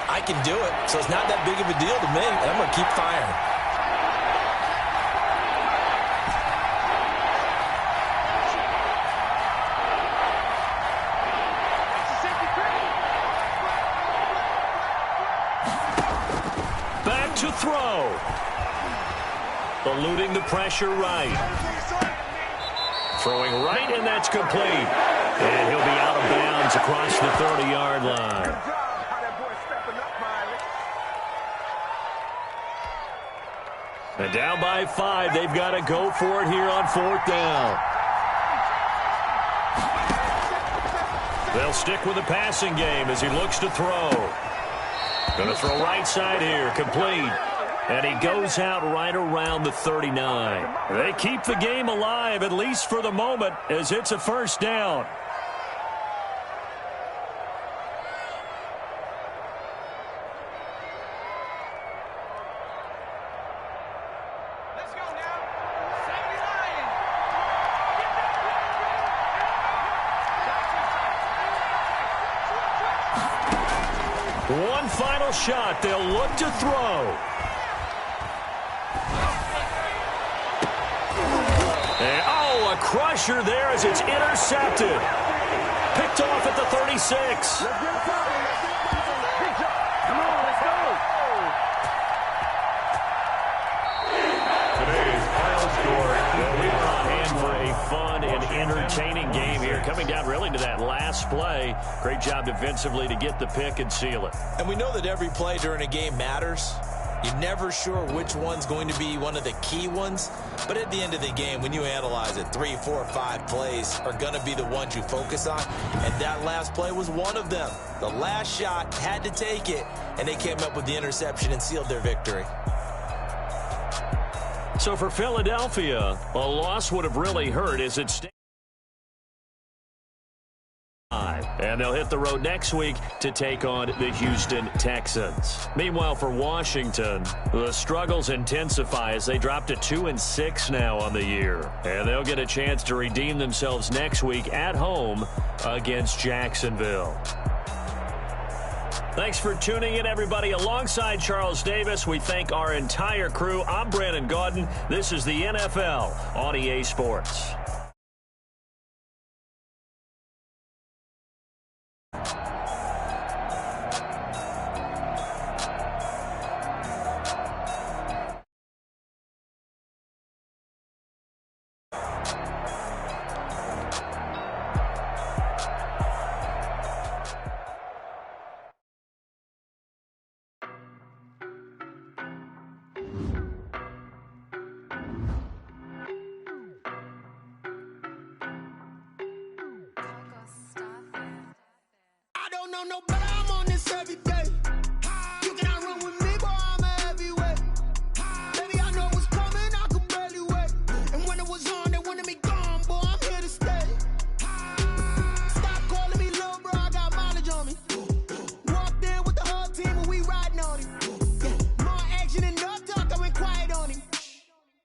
I can do it, so it's not that big of a deal to me, and I'm going to keep firing. To throw. Eluding the pressure right. Throwing right, and that's complete. And he'll be out of bounds across the 30-yard line. And down by 5, they've got to go for it here on 4th down. They'll stick with the passing game as he looks to throw. Going to throw right side here, complete. And he goes out right around the 39. They keep the game alive, at least for the moment, as it's a first down. Let's go now. 79. One final shot. They'll look to throw. And, oh, a crusher there as it's intercepted. Picked off at the 36. Today's final score. We are on hand for a fun and entertaining game here. Coming down really to that last play. Great job defensively to get the pick and seal it. And we know that every play during a game matters. You're never sure which one's going to be one of the key ones. But at the end of the game, when you analyze it, 3, 4, 5 plays are going to be the ones you focus on. And that last play was one of them. The last shot had to take it, and they came up with the interception and sealed their victory. So for Philadelphia, a loss would have really hurt as it stands. And they'll hit the road next week to take on the Houston Texans. Meanwhile, for Washington, the struggles intensify as they drop to 2-6 now on the year. And they'll get a chance to redeem themselves next week at home against Jacksonville. Thanks for tuning in, everybody. Alongside Charles Davis, we thank our entire crew. I'm Brandon Gaudin. This is the NFL on EA Sports. No, but I'm on this every day. You cannot run with me, boy, I'm a heavyweight. Baby, I know what's coming, I could barely wait. And when it was on, they wanted me gone, boy, I'm here to stay. Stop calling me little bro, I got mileage on me. Walked in with the whole team and we riding on him. Yeah, more action and no talk, I went quiet on him.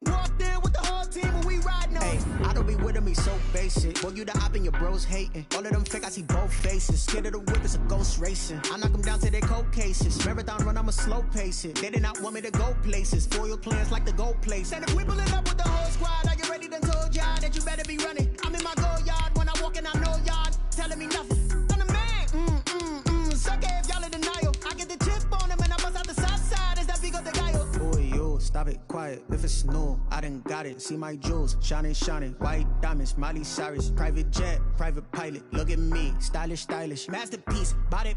Walked in with the whole team and we riding on him. I don't be with me so basic. Boy, you the op and your bros hating. All of them fake, I see both faces. Scared of the whip, it's a ghost racing. I knock them down to their cold cases. Marathon run, I'ma slow pace it. They did not want me to go places. Foil plans like the gold place. And if we pulling up with the whole squad, I get ready to told y'all that you better be running. I'm in my go yard when I walk in, I know y'all telling me nothing. I'm the man, suck it if y'all in denial. I get the chip on them and I bust out the south side. Is that big of the guy? Boy, yo, stop it, quiet. If it's new, I done got it. See my jewels, shining, shining. White diamonds, Miley Cyrus. Private jet, private pilot. Look at me, stylish, stylish. Masterpiece, body,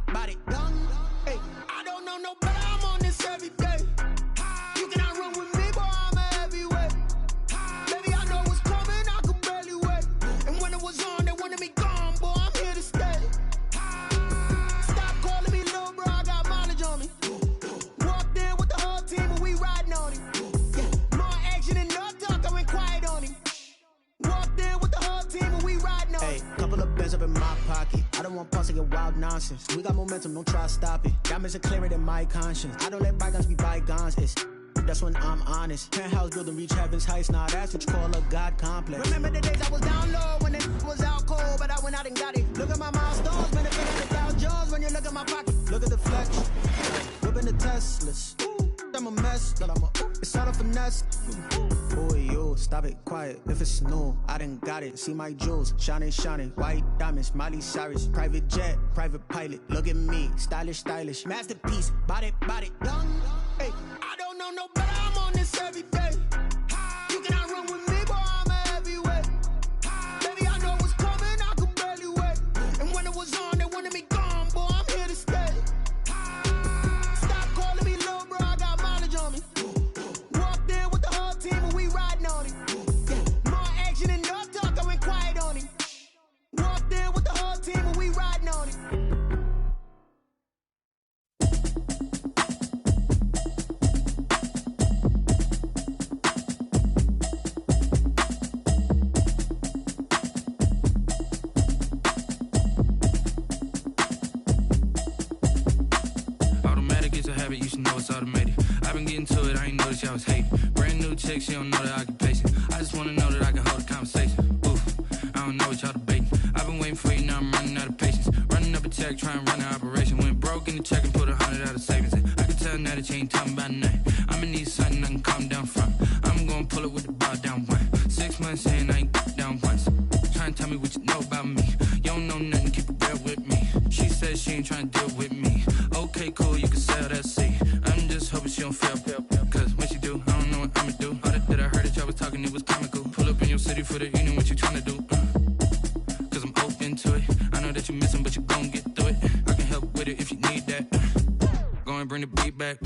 done. Hey, I don't know no better, I'm on this every day. You cannot run with me, boy, I'm a heavyweight. Baby, I know what's coming, I could barely wait. And when it was on, they wanted me gone, boy, I'm here to stay. Stop calling me little bro, I got mileage on me. Walked in with the whole team and we riding on him. Yeah, more action and no talk, I went quiet on him. Walked in with the whole team and we riding on him. Hey, couple of bands up in my pocket. I don't want pause to get wild nonsense. We got momentum, don't try to stop it. Diamonds are clearer than my conscience. I don't let bygones be bygones. That's when I'm honest. Penthouse building, reach heaven's heights. Now that's what you call a God complex. Remember the days I was down low when it was out cold, but I went out and got it. Look at my milestones, man, it's been Dow Jones when you look at my pocket. Look at the flex, whipping the Teslas. I'm a mess, but it's all a finesse. Boy, yo, stop it, quiet. If it's new, I done got it. See my jewels, shining, shining. White diamonds, Miley Cyrus. Private jet, private pilot. Look at me, stylish, stylish. Masterpiece, body, done. Hey, I don't know no better, I'm on this every day. You cannot run with me, boy, I'm a heavyweight. Baby, I know what's coming, I could barely wait. And when it was on, they wanted me gone, boy, I'm here to stay. Stop calling me little bro, I got mileage on me. Walked in with the whole team and we riding on him. Yeah, more action and no talk, I went quiet on him. Walked in with the whole team and we riding on him. chick, she don't know the occupation. I just wanna know that I can hold a conversation. Oof, I don't know what y'all debating. I've been waiting for you, now I'm running out of patience. Running up a check, trying to run an operation. Went broke in the check and put 100 out of savings in. I can tell now that you ain't talking about nothing. I'ma need something I can calm down from. I'm gonna pull it with the bar down one. 6 months in, I ain't down once. Trying to tell me what you know about me. You don't know nothing, keep it real with me. She said she ain't trying to deal with me. Okay, cool, you can sell that seat. I'm just hoping she don't fail. Cause when she do, I don't know what I'ma do. All that I heard that y'all was talking, it was comical. Pull up in your city for the evening, what you trying to do? Cause I'm open to it. I know that you missing, but you gon' get through it. I can help with it if you need that. Go and bring the beat back.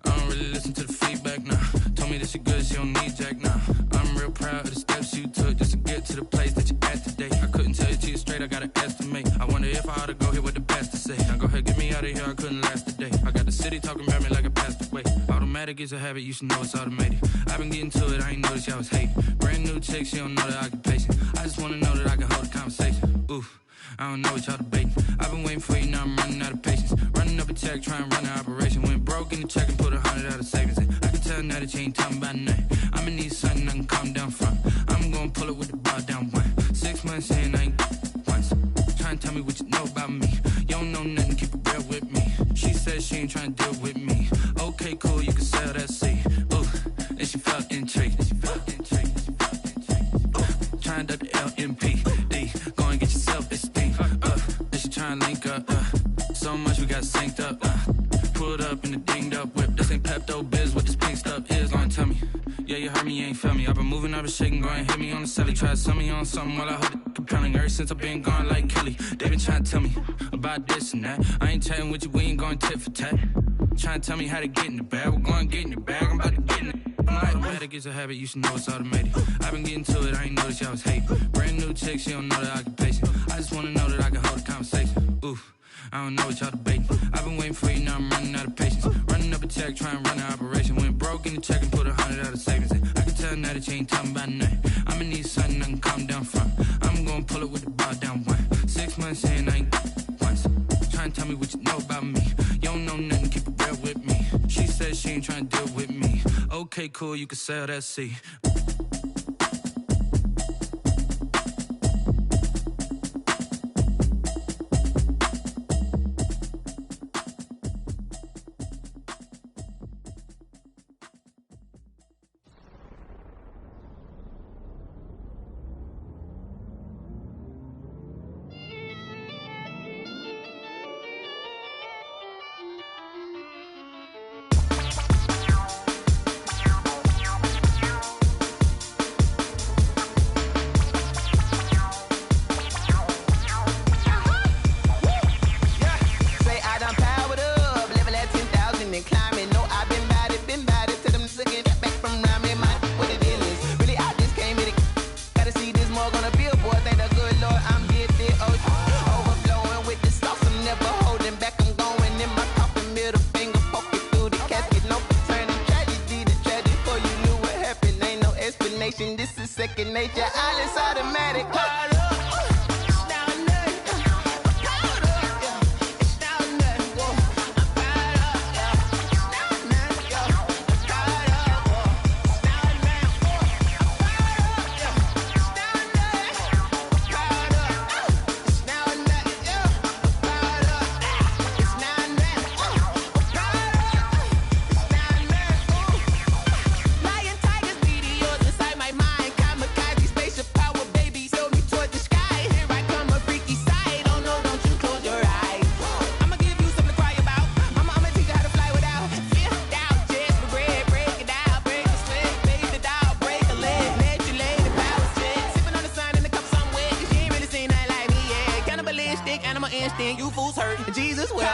I don't really listen to the feedback, nah. Told me that she good, she don't need jack, nah. I'm real proud of the steps you took just to get to the place that you're at today. I couldn't tell you to you straight, I gotta estimate. I wonder if I ought to go here with the pastor say. Now go ahead, get me out of here, I couldn't last a day. I got the city talking about me like I passed away. Automatic is a habit, you should know it's automated. I've been getting to it, I ain't noticed y'all was hating. Brand new chick, she don't know the occupation. I just wanna know that I can hold a conversation. Oof, I don't know what y'all debating. I've been waiting for you, now I'm running out of patience. Running up a check, trying to run an operation. Went broke in the check and put 100 out of savings in. I can tell now that you ain't talking about nothing. I'ma need something I can calm down from. I'm gonna pull it with the bar down one. 6 months in, I ain't once. Trying to tell me what you know about me. You don't know nothing, keep it real with me. She said she ain't trying to deal with me. Okay, cool, you can sell that seat. Ooh, and she felt intrigued. Trying to the LMPD. Go and get your self-esteem. Then she trying to link up. So much we got synced up. Pulled up in the dinged up whip. This ain't Pepto-Biz, what this pink stuff is. Go and tell me. Yeah, you heard me, you ain't felt me. I've been moving, I've been shaking, go and hit me on the celly. Try to sell me on something while I hold it compelling. Ever since I've been gone like Kelly, they been trying to tell me about this and that. I ain't chatting with you, we ain't going tit for tat. Trying to tell me how to get in the bag. We're going to get in the bag, I'm about to get in it. I'm like, automatic is a habit, you should know it's automated. I've been getting to it, I ain't noticed y'all was hating. Brand new chick, she don't know the occupation. I just wanna know that I can hold a conversation. Oof, I don't know what y'all debating. I've been waiting for you, now I'm running out of patience. Running up a check, trying to run an operation. Went broke in the check and put 100 out of savings in. I can tell now that you ain't talking about nothing. I'ma need something I can calm down from. I'm gonna pull it with the bar down one. 6 months in, I ain't once. Trying to tell me what you know about me. You don't know nothing, keep it real with me. She said she ain't trying to deal with me. Okay, cool, you can sell that seat. This is second nature, all is automatic. You fools hurt. Jesus will.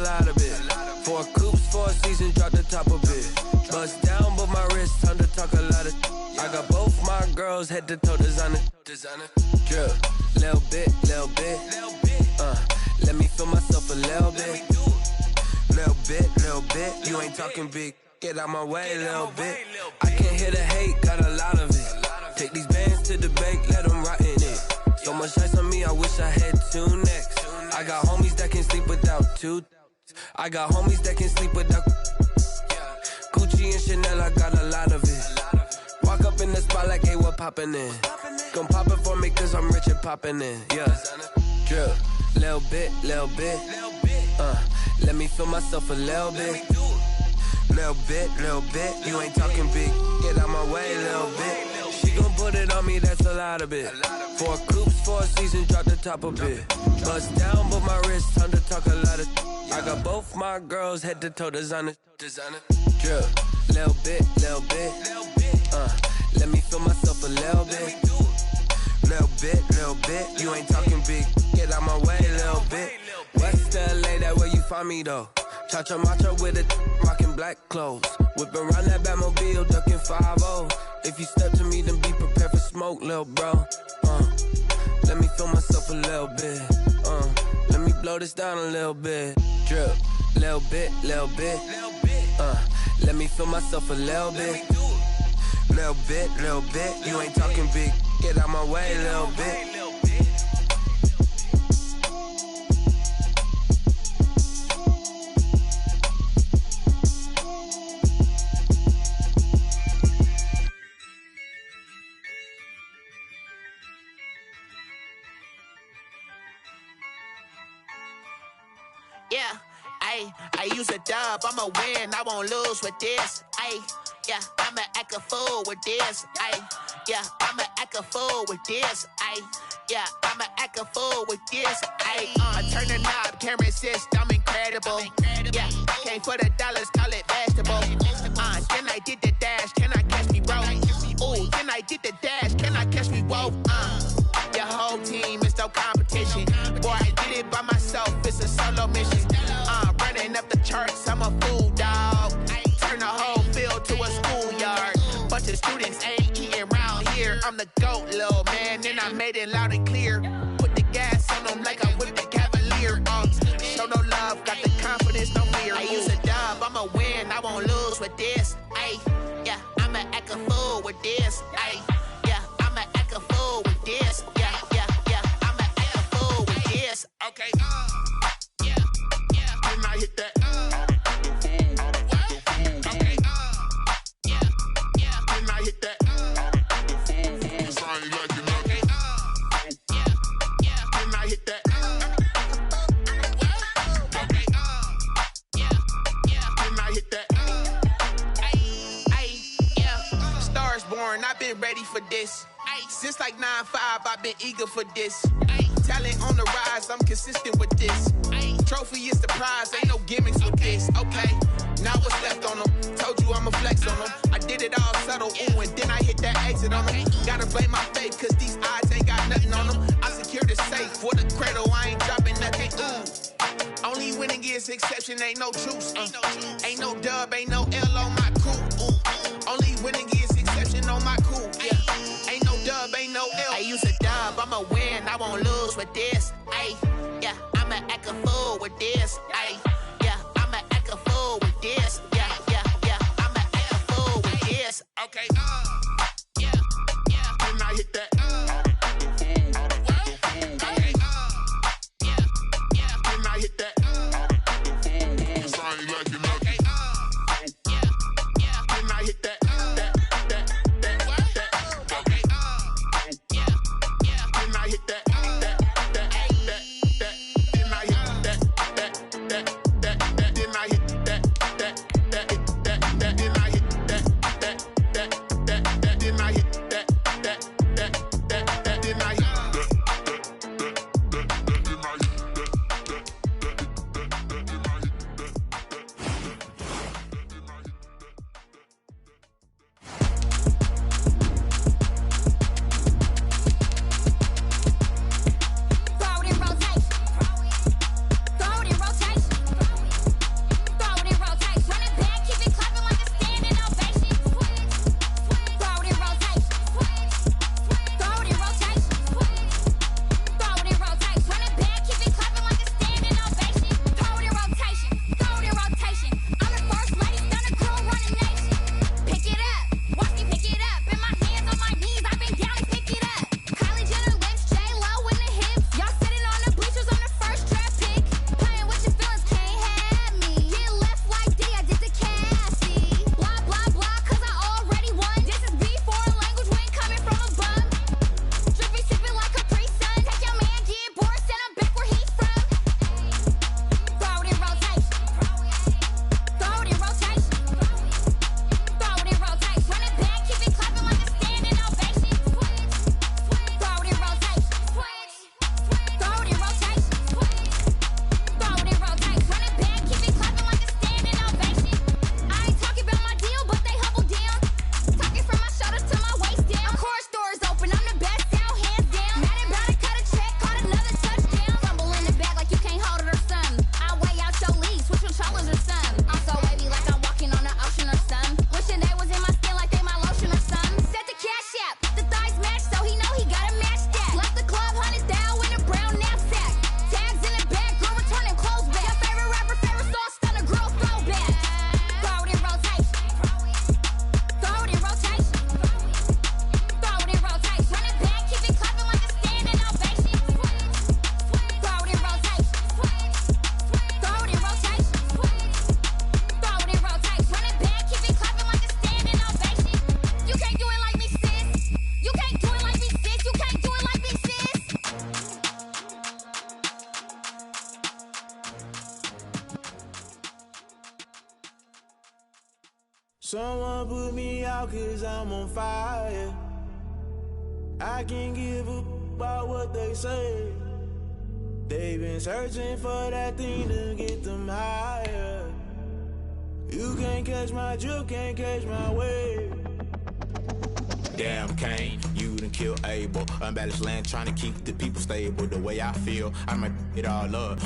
a lot of it. 4 coops, 4 seasons, drop the top of it. Bust down, but my wrist, time to talk a lot of. I got both my girls, head to toe designer. Drip, little bit. Let me feel myself a little bit. Little bit. You ain't talking big. Get out my way, little bit. I can't hear the hate, got a lot of it. Take these bands to the bank, let them rot in it. So much ice on me, I wish I had 2 necks. I got homies that can sleep without 2. I got homies that can sleep without Gucci and Chanel, I got a lot of it. Walk up in the spot like, hey, what poppin' in? Gon' pop it for me cause I'm rich and poppin' in, yeah. Drip, little bit. Let me feel myself a little bit. Little bit. You ain't talking big. Get out my way, little bit. She gon' put it on me, that's a lot of it. 4 coops, 4 seasons, drop the top of it. Bust down, but my wrist, time to talk a lot of. I got both my girls, head to toe designer. Drip, little bit. Let me feel myself a little bit. Little bit. You ain't talking big. Get out my way, little bit. West LA, that where you find me though. Cha-cha macha with it, rockin' black clothes. Whippin' around that Batmobile, duckin' 5-0. If you step to me, then be prepared for smoke, lil' bro. Let me feel myself a little bit. Let me blow this down a little bit. Drip, little bit. Let me feel myself a little bit. Little bit. You ain't talking big. Get out my way, little bit. Yeah, I use a dub, I'ma win, I won't lose with this. Yeah, I'ma act a fool with this. Yeah, I'ma act a fool with this. Yeah, I'ma act a fool with this. I turn the knob, camera assist, I'm incredible. Yeah, came for the dollars, call it vegetable. Then I did the dash, can I catch me, bro? Ooh, then I did the dash, can I catch me, whoa? Your whole team is no competition. Boy, I did it by myself, it's a solo mission. Running up the charts, I'm a fool, dog. Turn the whole field to a schoolyard. Bunch of students ain't eating round here. I'm the GOAT, little man, and I made it loud and clear. Put the gas on them like I whipped the Cavalier. Show no love, got the confidence, no fear. I use a dub, I'ma win, I won't lose with this. Yeah, I'ma act a fool with this. Yeah, I'ma act a fool with this. Yeah, I'ma act a fool with this. Okay, yeah, can I hit that? Okay, yeah, can I hit that? Cause I ain't like it, okay, yeah, can I hit that? Okay, yeah, can I hit that? Yeah, stars born, I've been ready for this. Since like 9-5, I've been eager for this. Talent on the rise, I'm consistent with this. Trophy is the prize, ain't no gimmicks with this. Okay, now what's left on them? Told you I'ma flex on them. I did it all subtle, ooh, and then I hit that exit on them. Gotta blame my faith, cause these odds ain't got nothing on them. I secure the safe for the cradle, I ain't dropping nothing, ooh. Only winning is exception, ain't no truce. Ain't no dub, ain't no L on my crew, ooh. Only winning is exception on my crew, yeah. Ain't no dub, ain't no L. I use a dub, I'ma win, I won't lose with this. Yeah, I'ma act a fool with this. Yeah, I'ma act a fool with this. Yeah, I'ma act a fool with this. Okay, yeah, can I hit that? Okay, yeah, can I hit that? Cause I ain't like it, okay, yeah, can I hit that? Can I hit that? out cause I'm on fire. I can't give up about what they say. They've been searching for that thing to get them higher. You can't catch my drift, can't catch my wave. Damn, Kane, you done killed Abel. Unbalanced land, trying to keep the people stable. The way I feel, I might it all up.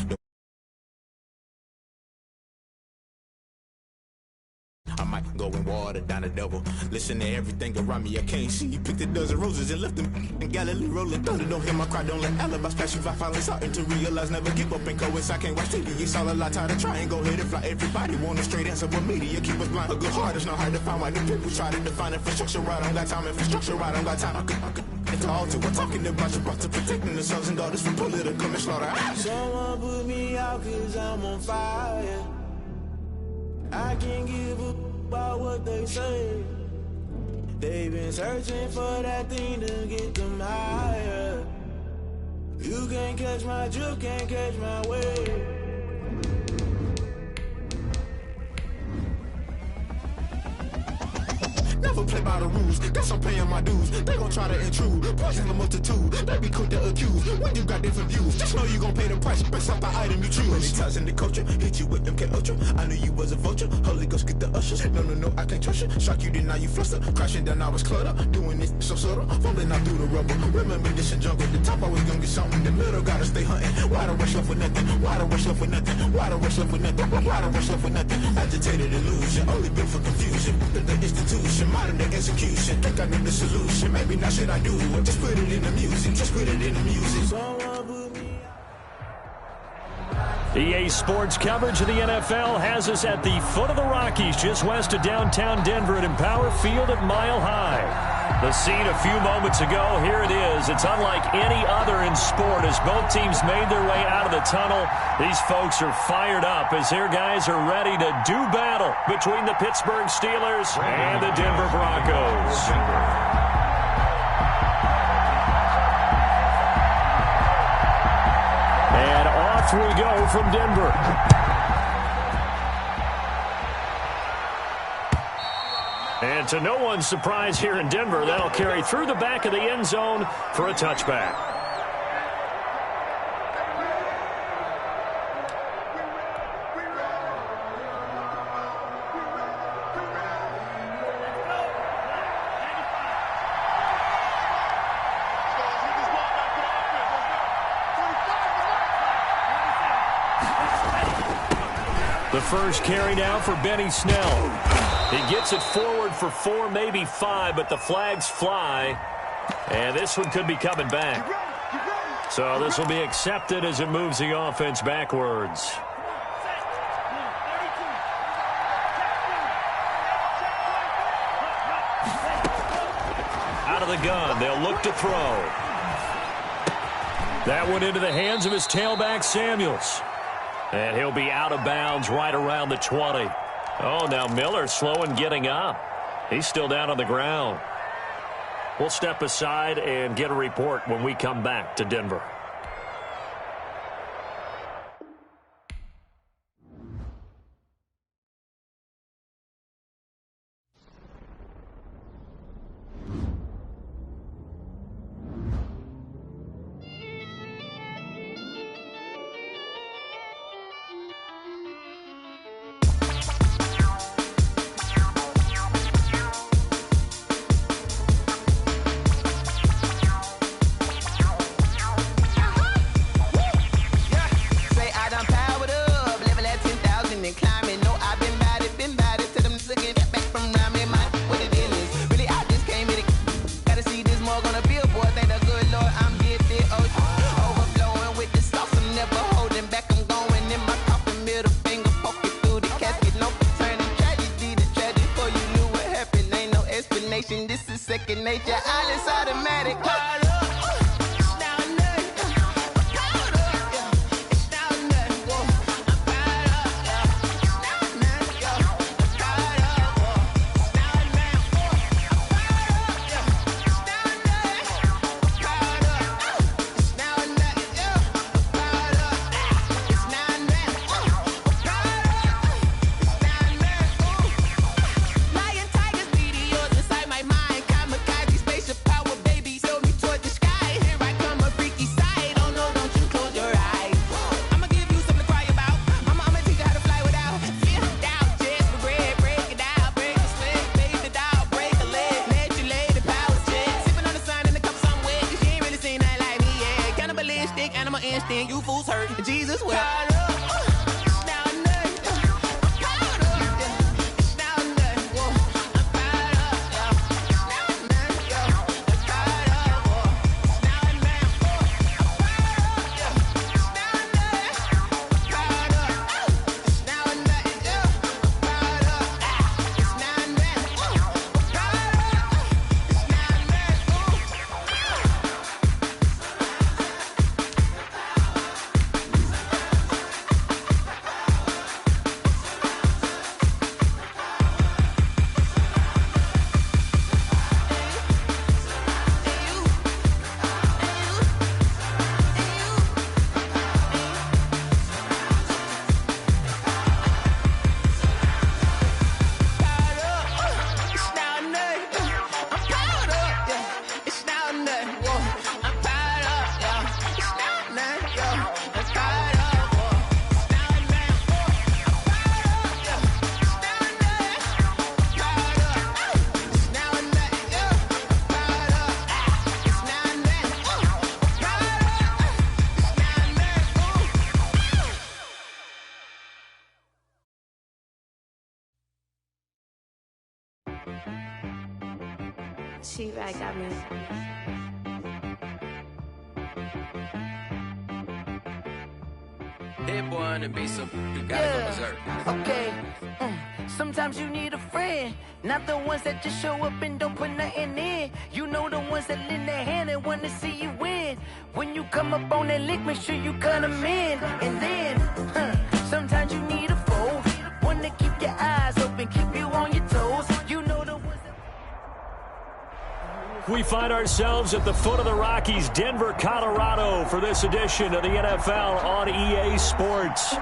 I might go and water down the devil. Listen to everything around me, I can't see. You picked a dozen roses and left them in Galilee rolling thunder. Don't hear my cry, don't let alibis pass you. I finally starting to realize, never give up and coincide. I can't watch TV, it's all a lot. Tired of trying, go ahead and fly. Everybody want a straight answer, but media keep us blind. A good heart is not hard to find. Why new people try to define infrastructure right? I don't got time, infrastructure right, I don't got time. I could it's all to we're talking about you, brought to protecting the sons and daughters from political and slaughter. Someone put me out cause I'm on fire. I can't give up about what they say. They've been searching for that thing to get them higher. You can't catch my drift, can't catch my wave. Never play by the rules, guess I'm paying my dues. They gon' try to intrude, poison the multitude. They be quick to accuse, when you got different views. Just know you gon' pay the price, based off the item you choose. Many times in the culture, hit you with MK Ultra. I knew you was a vulture, Holy Ghost get the ushers. No, I can't trust you. Shock you, then now you fluster. Crashing down, I was cluttered. Doing this so subtle, falling out through the rubble. Remember this in jungle, the top always gonna get something. The middle gotta stay hunting. Why the rush left with nothing? Why the rush left with nothing? Why the rush left with nothing? Why the rush left with nothing? Agitated illusion, only built for confusion. The institution, modern day execution. Think I know the solution. Maybe not should I do it? Just put it in the music. Just put it in the music. Someone put me EA Sports coverage of the NFL has us at the foot of the Rockies, just west of downtown Denver at Empower Field at Mile High. The scene a few moments ago, here it is. It's unlike any other in sport as both teams made their way out of the tunnel. These folks are fired up as their guys are ready to do battle between the Pittsburgh Steelers and the Denver Broncos. And off we go from Denver. And to no one's surprise here in Denver, that'll carry through the back of the end zone for a touchback. The first carry now for Benny Snell. He gets it forward for 4, maybe 5, but the flags fly. And this one could be coming back. So this will be accepted as it moves the offense backwards. Out of the gun, they'll look to throw. That went into the hands of his tailback, Samuels. And he'll be out of bounds right around the 20. Oh, now Miller slow in getting up. He's still down on the ground. We'll step aside and get a report when we come back to Denver. then you fools hurt. Jesus will. She-Rag got me. Hit boy on the beat, so you gotta go berserk. Okay. Sometimes you need a friend, not the ones that just show up and don't put nothing in. You know the ones that lend their hand and wanna see you win. When you come up on that lick, make sure you cut them in. And then, sometimes you need a foe, one to keep your eyes open, keep you on your toes. You know the ones that... We find ourselves at the foot of the Rockies, Denver, Colorado, for this edition of the NFL on EA Sports.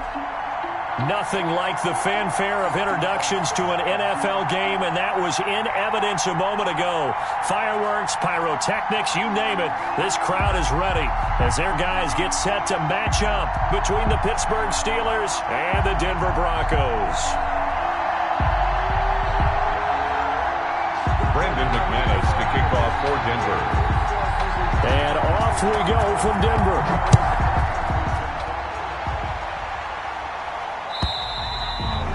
Nothing like the fanfare of introductions to an NFL game, and that was in evidence a moment ago. Fireworks, pyrotechnics, you name it. This crowd is ready as their guys get set to match up between the Pittsburgh Steelers and the Denver Broncos. Brandon McManus to kick off for Denver. And off we go from Denver.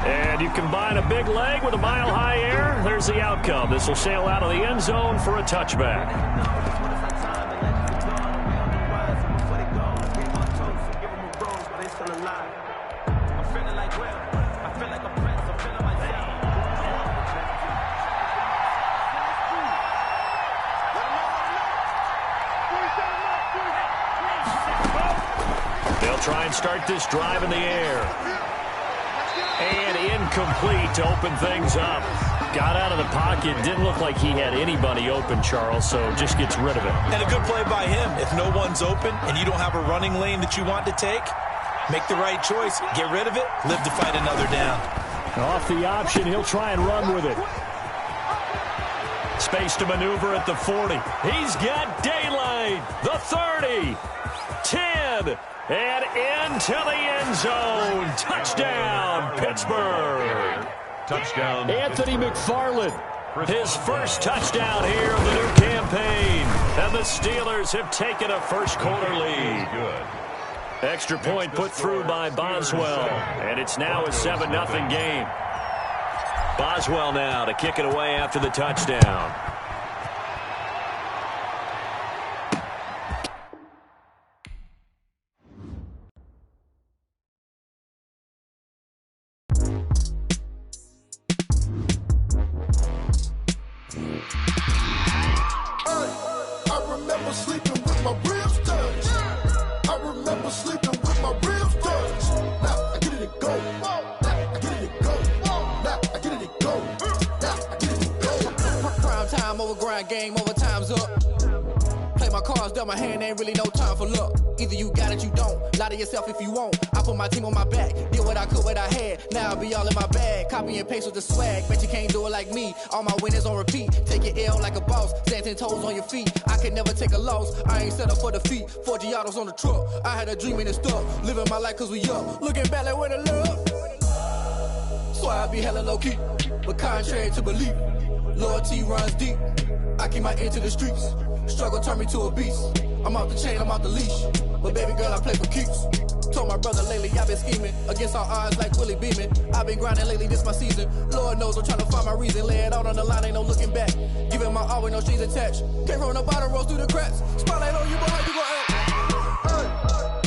And you combine a big leg with a mile-high air, there's the outcome. This will sail out of the end zone for a touchback. They'll try and start this drive in the air. And incomplete to open things up. Got out of the pocket. Didn't look like he had anybody open, Charles, so just gets rid of it. And a good play by him. If no one's open and you don't have a running lane that you want to take, make the right choice. Get rid of it. Live to fight another down. Off the option, he'll try and run with it. Space to maneuver at the 40. He's got daylight. The 30. 10. And into the end zone. Touchdown, Pittsburgh. Touchdown. Anthony McFarland. His first touchdown here of the new campaign. And the Steelers have taken a first quarter lead. Good. Extra point put through by Boswell. And it's now a 7-0 game. Boswell now to kick it away after the touchdown. Game over, time's up. Play my cards, dealt my hand, ain't really no time for luck. Either you got it, you don't. Lie to yourself if you won't. I put my team on my back, did what I could, what I had. Now I'll be all in my bag, copy and paste with the swag. Bet you can't do it like me. All my winners on repeat. Take your L like a boss, stand 10 toes on your feet. I can never take a loss. I ain't set up for defeat. 4 Giottos on the truck. I had a dream and it stuck. Living my life cause we up. Looking back like where the love. So I be hella low key, but contrary to belief, loyalty runs deep. I keep my ear to the streets. Struggle turned me to a beast. I'm off the chain, I'm off the leash. But baby girl, I play for keeps. Told my brother lately I've been scheming against all odds like Willie Beeman. I've been grinding lately, this my season. Lord knows I'm trying to find my reason. Lay it out on the line, ain't no looking back. Giving my all with no strings attached. Came from the bottom, rose through the cracks. Spotlight on you, boy, how you gon' act?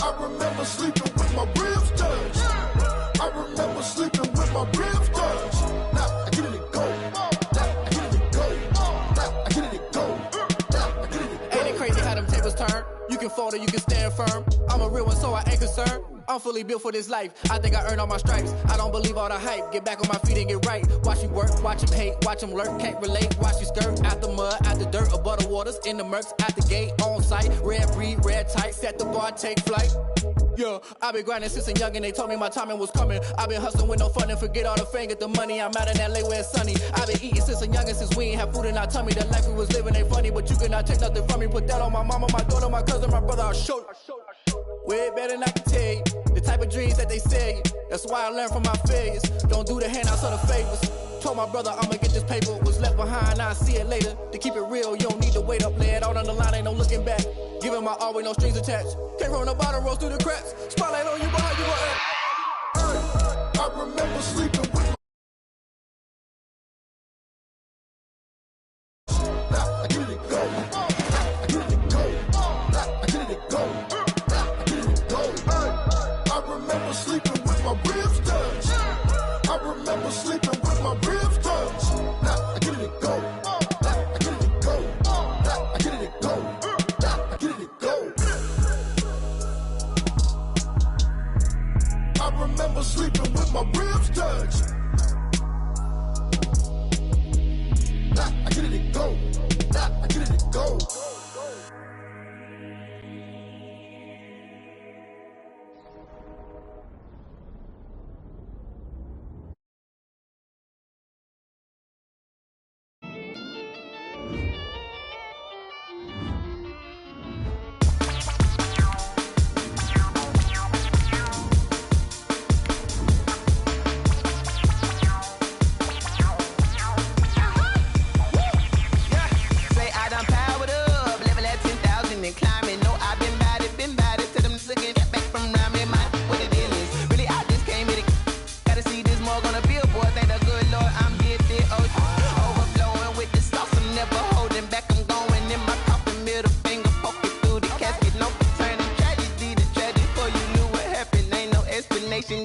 I remember sleeping with my ribs touched. I remember sleeping with my ribs touched. Now I get it and go. Now I get it and go. Now I get it and go. Now I get it and go. Ain't it crazy how them tables turn? You can fold or you can stand firm. I'm a real one, so I ain't concerned. I'm fully built for this life. I think I earned all my stripes. I don't believe all the hype. Get back on my feet and get right. Watch me work, watch him hate, watch him lurk. Can't relate, watch you skirt. Out the mud, out the dirt, above the waters, in the murks, out the gate, on site. Red breed, red tight, set the bar, take flight. Yeah, I've been grinding since a youngin'. They told me my timing was coming. I've been hustling with no fun and forget all the fame, get the money. I'm out in LA where it's sunny. I've been eating since a youngin', since we ain't have food in our tummy. The life we was living ain't funny, but you cannot take nothing from me. Put that on my mama, my daughter, my cousin, my brother. I'll show you. Way better than I can tell you. The type of dreams that they sell you. That's why I learned from my failures. Don't do the handouts or the favors. Told my brother I'ma get this paper. Was left behind, I'll see it later. To keep it real, you don't need to wait up. Lay it out on the line, ain't no looking back. Giving my all with no strings attached. Came from the bottom, rose through the cracks. Spotlight on you, boy, how you gon' act? I remember sleeping with my now I get it and go. Now I get it and go. Now I get it and go. Now I get it and go. I remember sleeping with my ribs touched. I remember sleeping with my ribs touched. Now I get it and go. Now I get it and go. Now I get it and go. Now I get it and go. I remember sleeping with my ribs touched. Now I get it and go. Now I get it and go.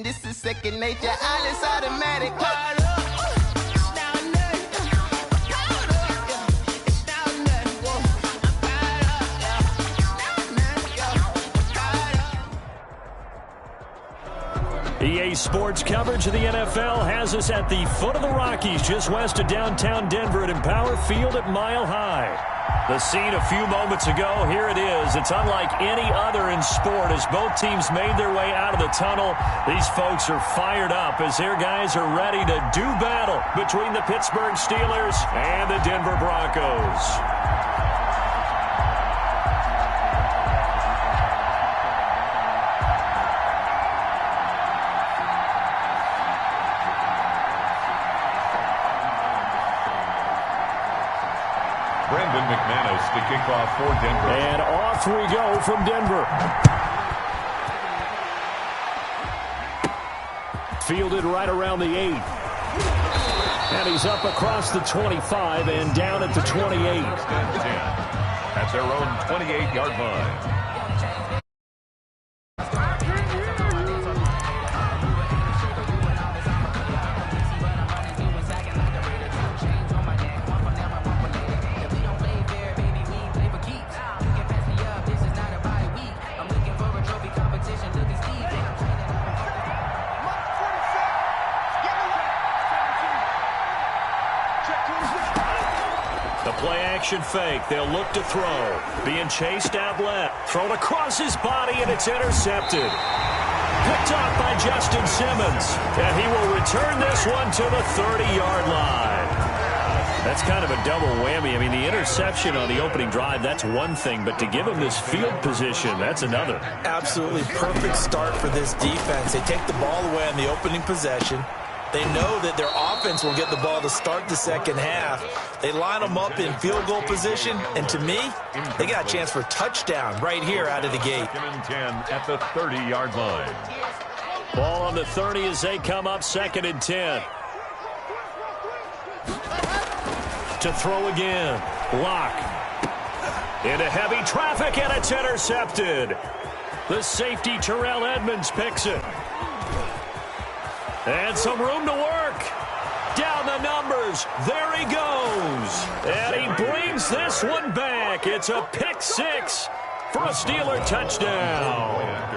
This is second nature, all is automatic. EA Sports coverage of the NFL has us at the foot of the Rockies, just west of downtown Denver at Empower Field at Mile High. The scene a few moments ago, here it is. It's unlike any other in sport as both teams made their way out of the tunnel. These folks are fired up as their guys are ready to do battle between the Pittsburgh Steelers and the Denver Broncos. McManus to kick off for Denver. And off we go from Denver. Fielded right around the 8. And he's up across the 25 and down at the 28. At their own 28-yard line. Action fake. They'll look to throw. Being chased out left. Thrown across his body, and it's intercepted. Picked off by Justin Simmons. And he will return this one to the 30-yard line. That's kind of a double whammy. I mean, the interception on the opening drive, that's one thing. But to give him this field position, that's another. Absolutely perfect start for this defense. They take the ball away on the opening possession. They know that their offense will get the ball to start the second half. They line them up in field goal position, and to me, they got a chance for a touchdown right here out of the gate. 2nd and 10 at the 30-yard line. Ball on the 30 as they come up 2nd and 10. To throw again. Lock. Into heavy traffic, and it's intercepted. The safety, Terrell Edmonds, picks it. And some room to work. Down the numbers. There he goes. And he brings this one back. It's a pick six for a Steeler touchdown.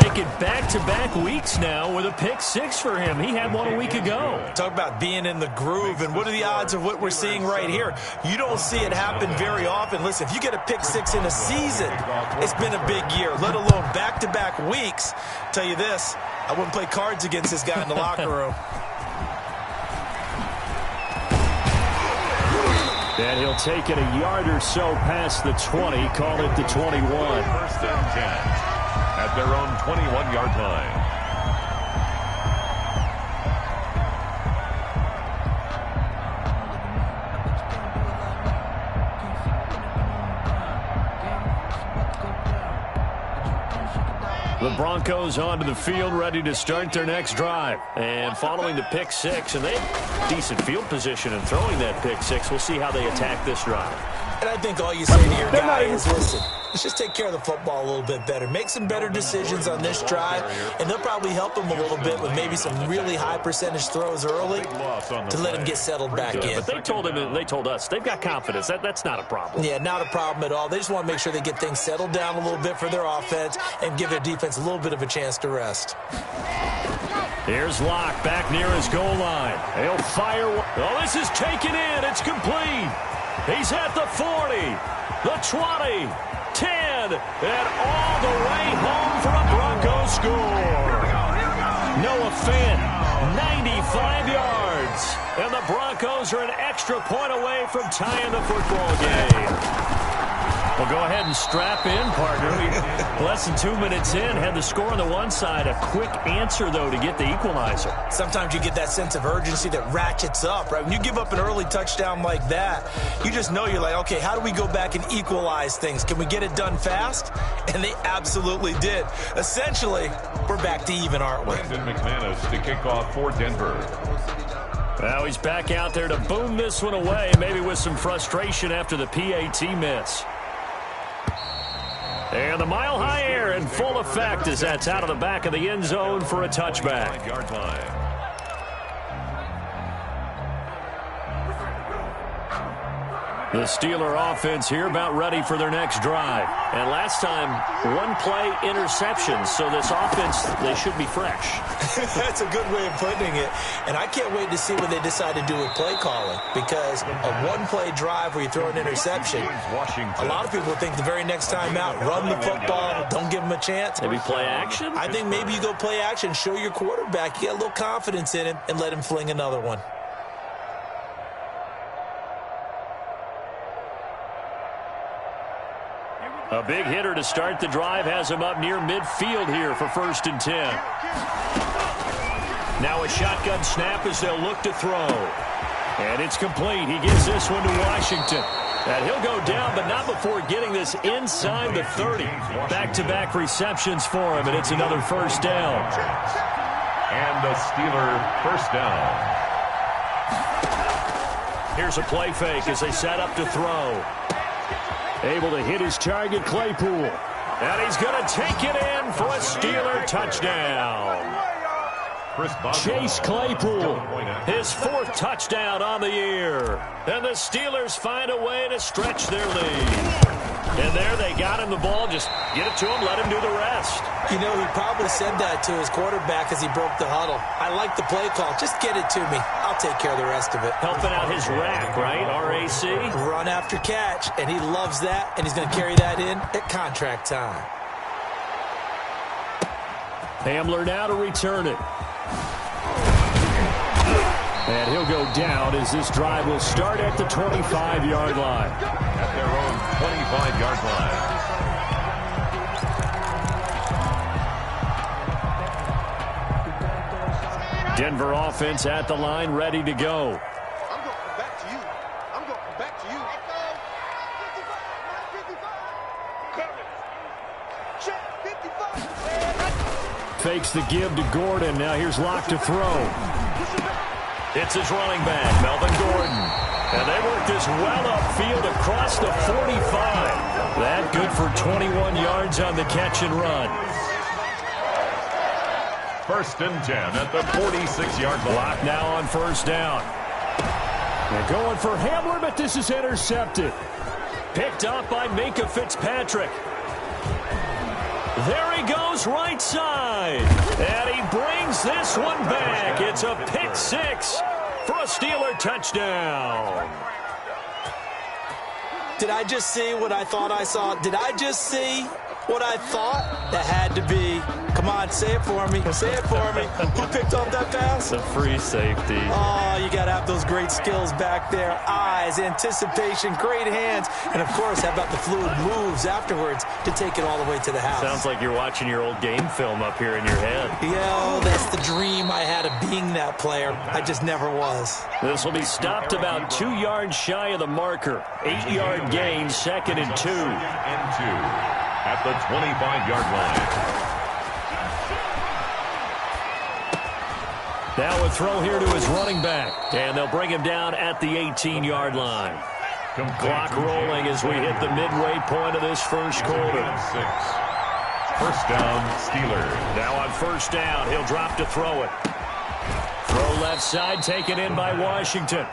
Making back-to-back weeks now with a pick six for him. He had one a week ago. Talk about being in the groove, and what are the odds of what we're seeing right here? You don't see it happen very often. Listen, if you get a pick six in a season, it's been a big year, let alone back-to-back weeks. Tell you this, I wouldn't play cards against this guy in the locker room. And he'll take it a yard or so past the 20, call it the 21. 1st and 10. At their own 21-yard line. The Broncos onto the field, ready to start their next drive. And following the pick six, and they have decent field position in throwing that pick six. We'll see how they attack this drive. And I think all you say to your guy is, listen, let's just take care of the football a little bit better. Make some better decisions on this drive, and they'll probably help him a little bit with maybe some really high percentage throws early to let him get settled back in. But they told him, and they told us, they've got confidence. That's not a problem. Yeah, not a problem at all. They just want to make sure they get things settled down a little bit for their offense and give their defense a little bit of a chance to rest. Here's Locke back near his goal line. He'll fire. Oh, this is taken in. It's complete. He's at the 40, the 20, 10, and all the way home for a Broncos score. Noah Fant, 95 yards. And the Broncos are an extra point away from tying the football game. Well, go ahead and strap in, partner. Less than 2 minutes in, had the score on the one side. A quick answer, though, to get the equalizer. Sometimes you get that sense of urgency that ratchets up, right? When you give up an early touchdown like that, you just know you're like, okay, how do we go back and equalize things? Can we get it done fast? And they absolutely did. Essentially, we're back to even, aren't we? Brandon McManus to kick off for Denver. Now he's back out there to boom this one away, maybe with some frustration after the PAT miss. And the mile-high air in full effect as that's out of the back of the end zone for a touchback. 5-yard line. The Steeler offense here about ready for their next drive. And last time, one-play interceptions, so this offense, they should be fresh. That's a good way of putting it. And I can't wait to see what they decide to do with play calling, because a one-play drive where you throw an interception, a lot of people think the very next time out, run the football, don't give them a chance. Maybe play action? I think maybe you go play action, show your quarterback, you get a little confidence in him, and let him fling another one. A big hitter to start the drive has him up near midfield here for 1st and 10. Now a shotgun snap as they'll look to throw. And it's complete. He gives this one to Washington. And he'll go down, but not before getting this inside the 30. Back-to-back receptions for him, and it's another first down. And a Steeler first down. Here's a play fake as they set up to throw. Able to hit his target, Claypool. And he's going to take it in for a Steeler touchdown. Chase Claypool, his 4th touchdown on the year. And the Steelers find a way to stretch their lead. And there they got him the ball. Just get it to him, let him do the rest. You know, he probably said that to his quarterback as he broke the huddle. I like the play call. Just get it to me. I'll take care of the rest of it. Helping out his rack, right? R-A-C? Run after catch, and he loves that, and he's going to carry that in at contract time. Hamler now to return it. And he'll go down as this drive will start at the 25-yard line. At their own 25-yard line. Denver offense at the line, ready to go. I'm going back to you. I'm going back to you. Fakes the give to Gordon. Now here's Locke to throw. It's his running back, Melvin Gordon. And they work this well upfield across the 45. That good for 21 yards on the catch and run. 1st and 10 at the 46-yard line. Locke now on 1st down. They're going for Hamler, but this is intercepted. Picked up by Minka Fitzpatrick. There he goes right side. And he brings this one back. It's a pick 6 for a Steeler touchdown. Did I just see what I thought I saw? Did I just see what I thought? That had to be. Come on, say it for me. Say it for me. Who picked off that pass? The free safety. Oh, you got to have those great skills back there. Eyes, anticipation, great hands. And, of course, how about the fluid moves afterwards to take it all the way to the house? Sounds like you're watching your old game film up here in your head. Yeah, that's the dream I had of being that player. I just never was. This will be stopped about 2 yards shy of the marker. 8-yard gain, 2nd and 2. 2 at the 25-yard line. Now a throw here to his running back. And they'll bring him down at the 18-yard line. Clock rolling as we hit the midway point of this first quarter. 1st down, Steelers. Now on 1st down, he'll drop to throw it. Throw left side, taken in by Washington.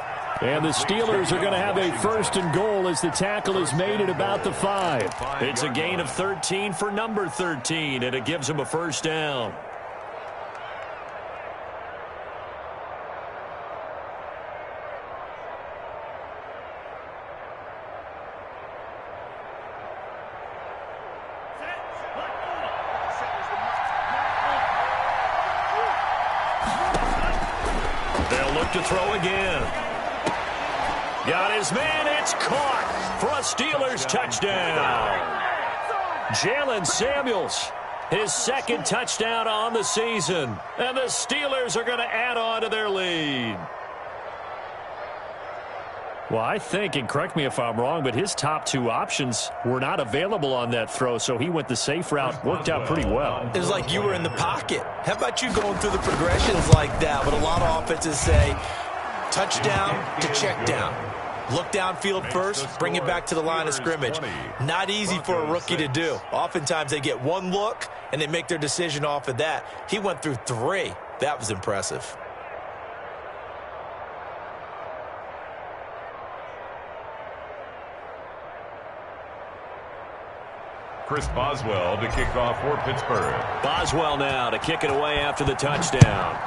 And the Steelers are going to have a 1st and goal as the tackle is made at about the 5. It's a gain of 13 for number 13, and it gives him a 1st down. They'll look to throw again. Got his man. It's caught for a Steelers touchdown. Jalen Samuels, his 2nd touchdown on the season. And the Steelers are going to add on to their lead. Well, I think, and correct me if I'm wrong, but his top 2 options were not available on that throw, so he went the safe route. Worked out pretty well. It was like you were in the pocket. How about you going through the progressions like that? But a lot of offenses say touchdown to check down. Look downfield first, bring it back to the line of scrimmage. Not easy for a rookie to do. Oftentimes they get one look, and they make their decision off of that. He went through 3. That was impressive. Chris Boswell to kick off for Pittsburgh. Boswell now to kick it away after the touchdown.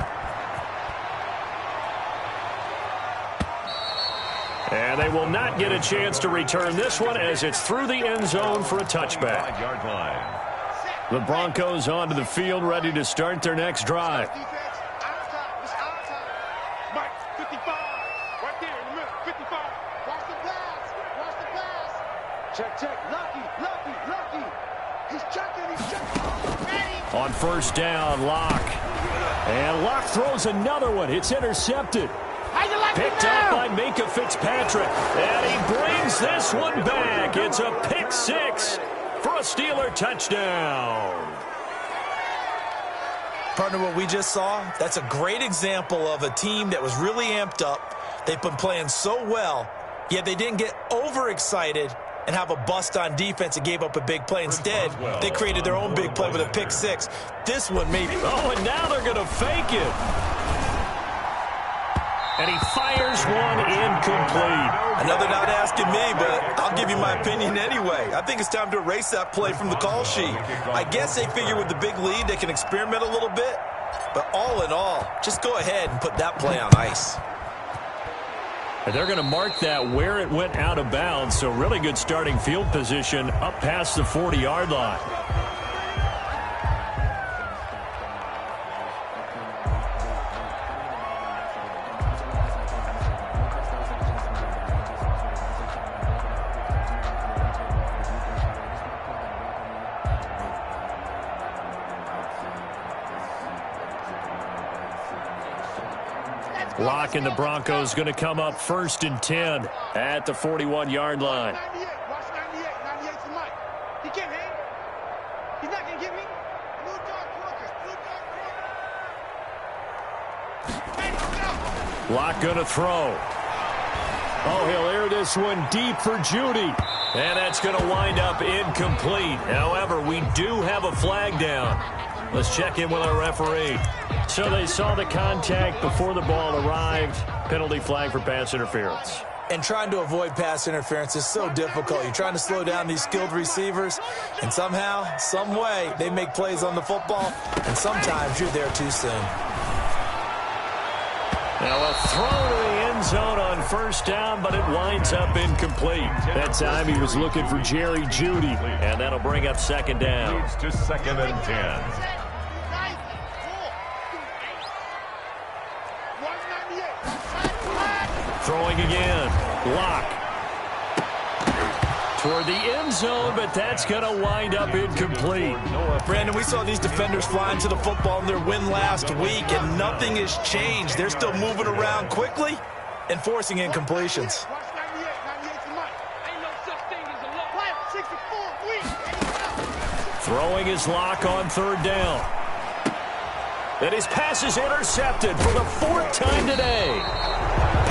And they will not get a chance to return this one as it's through the end zone for a touchback. 5-yard line. The Broncos onto the field, ready to start their next drive. Check. Lucky. He's checking. On 1st down, Locke. And Locke throws another one. It's intercepted. Picked up by Minka Fitzpatrick. And he brings this one back. It's a pick 6 for a Steeler touchdown. Partner, what we just saw, that's a great example of a team that was really amped up. They've been playing so well, yet they didn't get overexcited and have a bust on defense and gave up a big play. Instead, they created their own big play with a pick 6. This one maybe. Oh, and now they're going to fake it. And he fires one incomplete. Another not asking me, but I'll give you my opinion anyway. I think it's time to erase that play from the call sheet. I guess they figure with the big lead they can experiment a little bit. But all in all, just go ahead and put that play on ice. And they're going to mark that where it went out of bounds. So really good starting field position up past the 40-yard line. Locke and the Broncos going to come up 1st and 10 at the 41-yard line. 98. Watch 98. 98's the mic. He can't hang. He's not going to get me. Blue dark workers. Blue dark workers. Locke going to throw. Oh, he'll air this one deep for Judy. And that's going to wind up incomplete. However, we do have a flag down. Let's check in with our referee. So they saw the contact before the ball arrived. Penalty flag for pass interference. And trying to avoid pass interference is so difficult. You're trying to slow down these skilled receivers, and somehow, some way, they make plays on the football, and sometimes you're there too soon. Now a throw to the end zone on 1st down, but it winds up incomplete. That time he was looking for Jerry Judy, and that'll bring up 2nd down. Leads to 2nd and 10. Throwing again. Locke. Toward the end zone, but that's going to wind up incomplete. Brandon, we saw these defenders flying to the football in their win last week, and nothing has changed. They're still moving around quickly and forcing incompletions. Throwing his Locke on 3rd down. And his pass is intercepted for the 4th time today.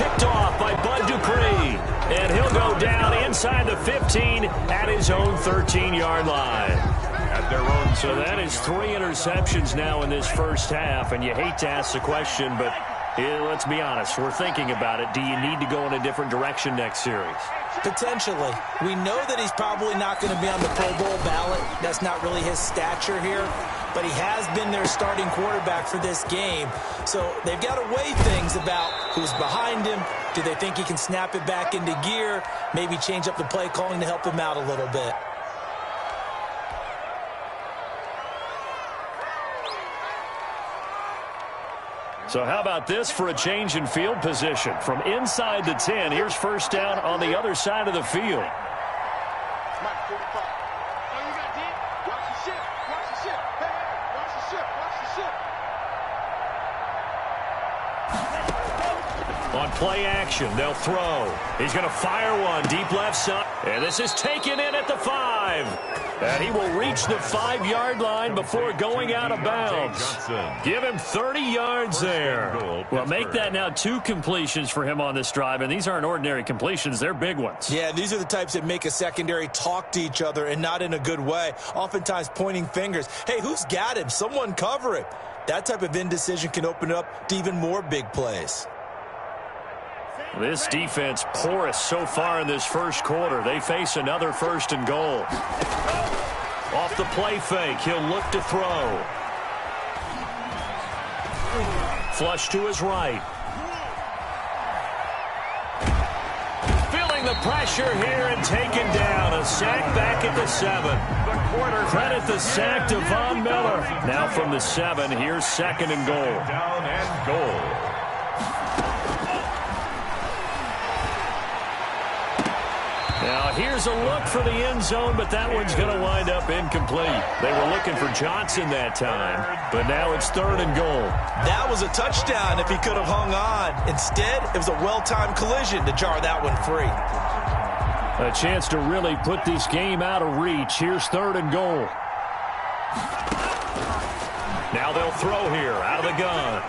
Picked off by Bud Dupree. And he'll go down inside the 15 at his own 13-yard line. At their own. So that is 3 interceptions now in this first half. And you hate to ask the question, but let's be honest. We're thinking about it. Do you need to go in a different direction next series? Potentially. We know that he's probably not going to be on the Pro Bowl ballot. That's not really his stature here. But he has been their starting quarterback for this game. So they've got to weigh things about who's behind him. Do they think he can snap it back into gear? Maybe change up the play calling to help him out a little bit. So how about this for a change in field position? From inside the 10, here's 1st down on the other side of the field. On play action, they'll throw. He's going to fire one deep left side. And this is taken in at the 5. And he will reach the 5-yard line before going out of bounds. Give him 30 yards there. Well, make that now 2 completions for him on this drive. And these aren't ordinary completions. They're big ones. Yeah, these are the types that make a secondary talk to each other and not in a good way. Oftentimes pointing fingers. Hey, who's got him? Someone cover him. That type of indecision can open up to even more big plays. This defense porous so far in this first quarter. They face another 1st and goal. Off the play fake, he'll look to throw. Flush to his right. Feeling the pressure here and taken down. A sack back at the 7. Credit the sack to Von Miller. Now from the 7, here's 2nd and goal. Down and goal. Now here's a look for the end zone, but that one's going to wind up incomplete. They were looking for Johnson that time, but now it's 3rd and goal. That was a touchdown if he could have hung on. Instead, it was a well-timed collision to jar that one free. A chance to really put this game out of reach. Here's 3rd and goal. Now they'll throw here out of the gun.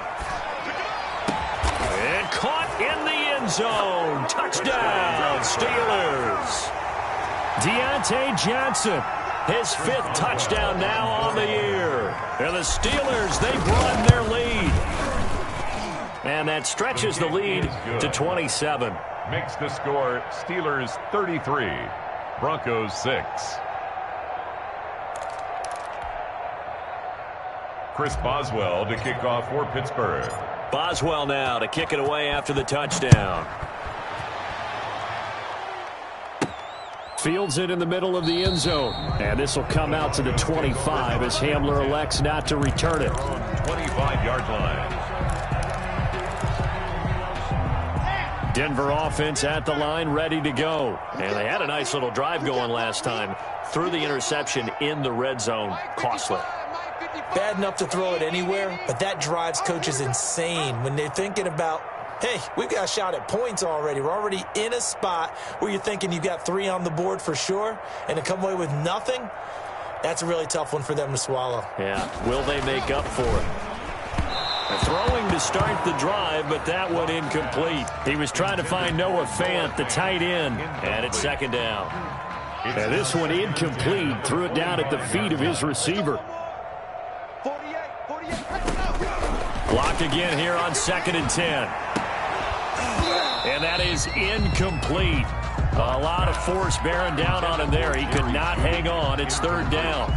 And caught in the end zone. Touchdown, Steelers. Deontay Johnson, his 5th touchdown now on the year. And the Steelers, they broaden their lead. And that stretches the lead to 27. Makes the score Steelers 33, Broncos 6. Chris Boswell to kick off for Pittsburgh. Boswell now to kick it away after the touchdown. Fields it in the middle of the end zone. And this will come out to the 25 as Hamler elects not to return it. 25-yard line. Denver offense at the line, ready to go. And they had a nice little drive going last time. Threw the interception in the red zone. Costly. Bad enough to throw it anywhere, but that drives coaches insane when they're thinking about Hey, we've got a shot at points already. We're already in a spot where you're thinking you've got 3 on the board for sure, and to come away with nothing, that's a really tough one for them to swallow. Yeah, will they make up for it? Throwing to start the drive, but that one incomplete. He was trying to find Noah Fant, the tight end, and it's second down. And this one incomplete. Threw it down at the feet of his receiver. Blocked again here on 2nd and 10. And that is incomplete. A lot of force bearing down on him there. He could not hang on. It's 3rd down.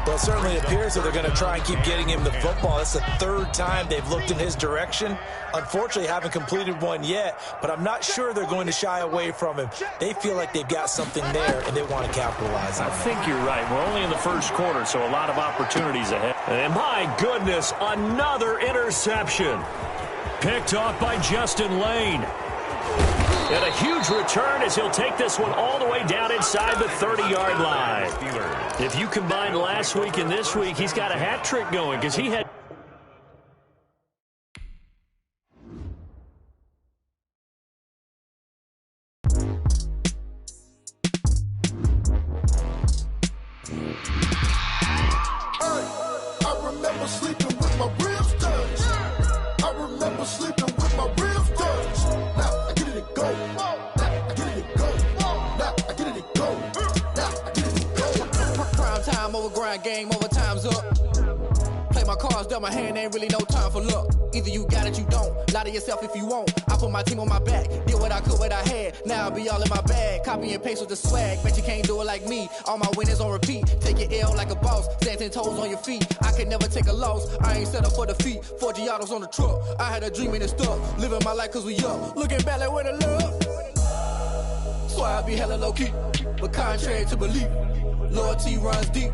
Well, it certainly appears that they're going to try and keep getting him the football. That's the 3rd time they've looked in his direction. Unfortunately, haven't completed one yet, but I'm not sure they're going to shy away from him. They feel like they've got something there, and they want to capitalize on it. I think you're right. We're only in the 1st quarter, so a lot of opportunities ahead. And my goodness, another interception. Picked off by Justin Lane. And a huge return as he'll take this one all the way down inside the 30-yard line. If you combine last week and this week, he's got a hat trick going because he had... I remember sleeping with my ribs touched. I remember sleeping with my ribs touched. Now I get it and go. Now I get it and go. Now I get it and go. Now I get it and go. Prime time over grind game, over time's up. Play my cards, dealt my hand, ain't really no time for luck. Either you got it, you don't. Lie to yourself if you won't. I put my team on my back. Did what I could, what I had. Now I'll be all in my bag. Copy and paste with the swag. Bet you can't do it like me. All my winners on repeat. Take your L like a boss. Stand 10 toes on your feet. I can never take a loss. I ain't set up for defeat. 4 Giottos on the truck. I had a dream and it stuck. Living my life cause we up. Looking back like where the love. So I be hella low key. But contrary to belief, loyalty runs deep.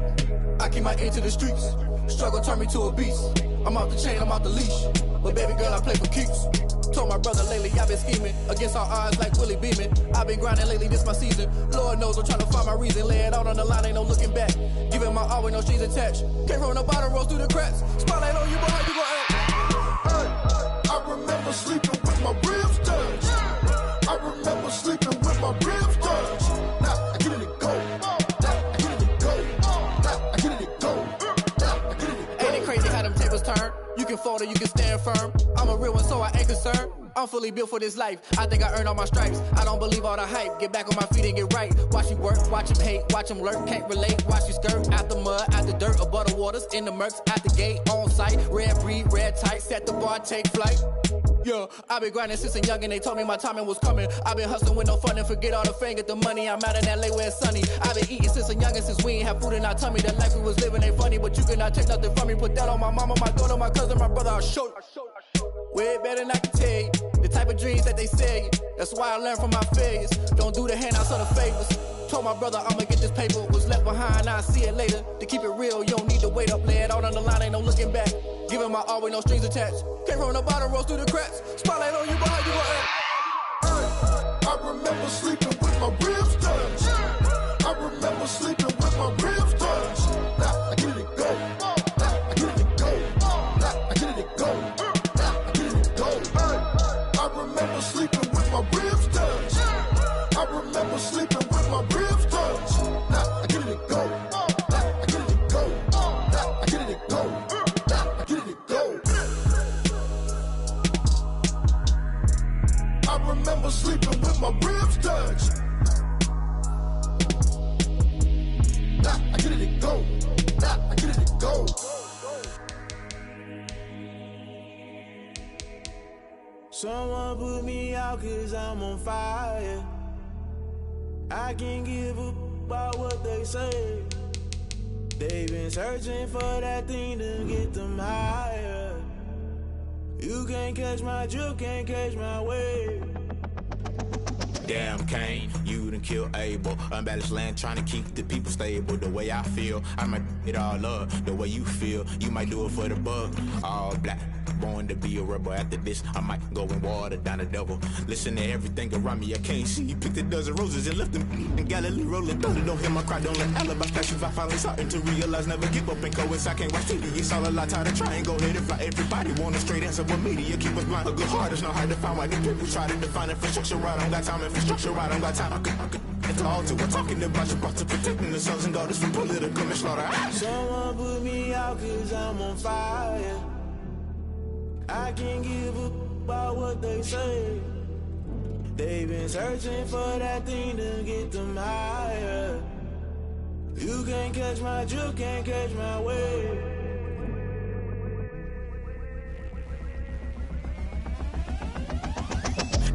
I keep my ear to the streets. Struggle turned me to a beast. I'm off the chain, I'm off the leash. But baby girl, I play for keeps. Told my brother lately, I've been scheming. Against all odds like Willie Beeman. I've been grinding lately, this my season. Lord knows I'm trying to find my reason. Lay it out on the line, ain't no looking back. Giving my all with no strings attached. Came from the bottom, rose through the cracks. Spotlight on you, boy, how you gon' act? Hey, I remember sleeping with my ribs touched. I remember sleeping with my ribs touched. Now I get it and go. Now I get it and go. Now I get it and go. Now I get it and go. Ain't it crazy how them tables turn? You can fold or you can stand firm. I'm a real one, so I ain't concerned. I'm fully built for this life. I think I earned all my stripes. I don't believe all the hype. Get back on my feet and get right. Watch you work, watch him hate, watch him lurk. Can't relate, watch you skirt. Out the mud, out the dirt, above the waters, in the murks, out the gate, on site. Red breed, red tight, set the bar, take flight. Yeah, I been grinding since a youngin', they told me my timing was coming. I been hustling with no fun and forget all the fame, get the money. I'm out in LA where it's sunny. I been eating since a youngin', since we ain't have food in our tummy. The life we was living ain't funny, but you cannot take nothing from me. Put that on my mama, my daughter, my cousin, my brother, I'll show you. Way better than I can tell you. The type of dreams that they sell you. That's why I learned from my failures. Don't do the handouts or the favors. Told my brother I'ma get this paper. Was left behind, I'll see it later. To keep it real, you don't need to wait up. Lay it out on the line, ain't no looking back. Giving my all with no strings attached. Came from the bottom, rose through the cracks. Spotlight on you, boy, how you gon' act? I remember sleeping with my ribs touched. I remember sleeping with my ribs touched. Now I get it and go. Now I get it and go. Now I get it and go. Now I get it and go. I remember sleeping with my ribs touched. I remember sleeping with my ribs touched. Now I get it and go. Now I get it and go. Now I get it and go. Now I get it and go. I remember sleeping with my ribs touched. Now I get it and go. Now I get it and go. Someone put me out cause I'm on fire. I can't give up about what they say. They've been searching for that thing to get them higher. You can't catch my drift, can't catch my wave. Damn Kane, you you done kill Abel. Unbalanced land trying to keep the people stable. The way I feel, I might it all up. The way you feel, you might do it for the bug. All black, born to be a rebel. After this, I might go and water down the devil. Listen to everything around me, I can't see. Picked a dozen roses and left them in Galilee rolling thunder. Don't hear my cry, don't let alibis pass you. I finally starting to realize, never give up and coincide. I can't watch TV, it's all a lot. Tired of trying, go ahead and fly. Everybody want a straight answer, but media keep us blind. A good heart is not hard to find. Why the people try to define infrastructure right? I don't got time, infrastructure right? I don't got time. I could it's all to we're talking about you, about to protecting the sons and daughters from political manslaughter. Someone put me out cause I'm on fire. I can't give up about what they say. They've been searching for that thing to get them higher. You can't catch my drift, can't catch my wave.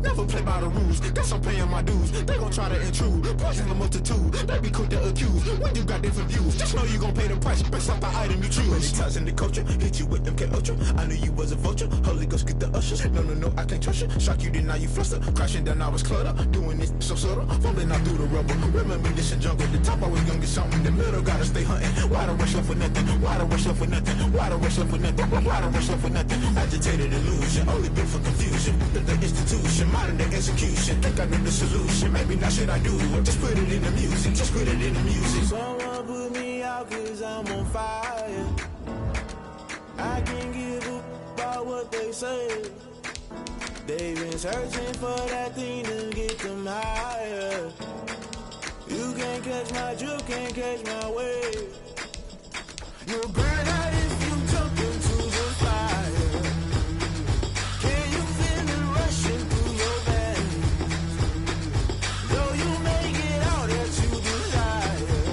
Never play by the rules, guess I'm paying my dues. They gon' try to intrude, poison the multitude. They be quick to accuse, when you got different views. Just know you gon' pay the price, based off the item you choose. Many times in the culture, hit you with MK Ultra. I knew you was a vulture, Holy Ghost get the ushers. No, I can't trust you. Shock you, then now you fluster. Crashing down, I was cluttered. Doing this so subtle, falling out through the rubble. Remember this in jungle, the top I was gonna get something. In the middle, gotta stay hunting. Why the rush left with nothing? Why the rush left with nothing? Why the rush left with nothing? Why the rush left with nothing? Agitated illusion, only built for confusion. The institution, modern day execution. Think I know the solution. Maybe not should I do it? Just put it in the music. Just put it in the music. Someone put me out cause I'm on fire. I can't give up about what they say. They've been searching for that thing to get them higher. You can't catch my drift, can't catch my wave. You'll burn out if you jump into the fire. Can you feel it rushing through your veins? Though you may get all that you desire,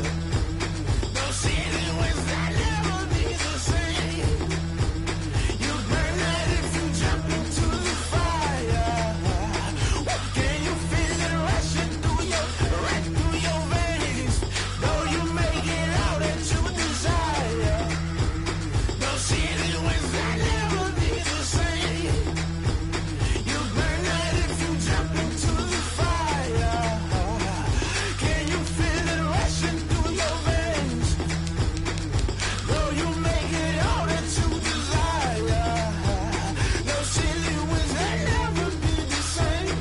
no ceiling was that never be the same. You burn out if you jump into the fire. Can you feel it rushing through your veins? Though you may get all that you desire, no ceiling was that never be the same. You burn out if you jump into the fire. Can you feel it rushing through your veins? Though you may get all that you desire, no ceiling was that never be the same.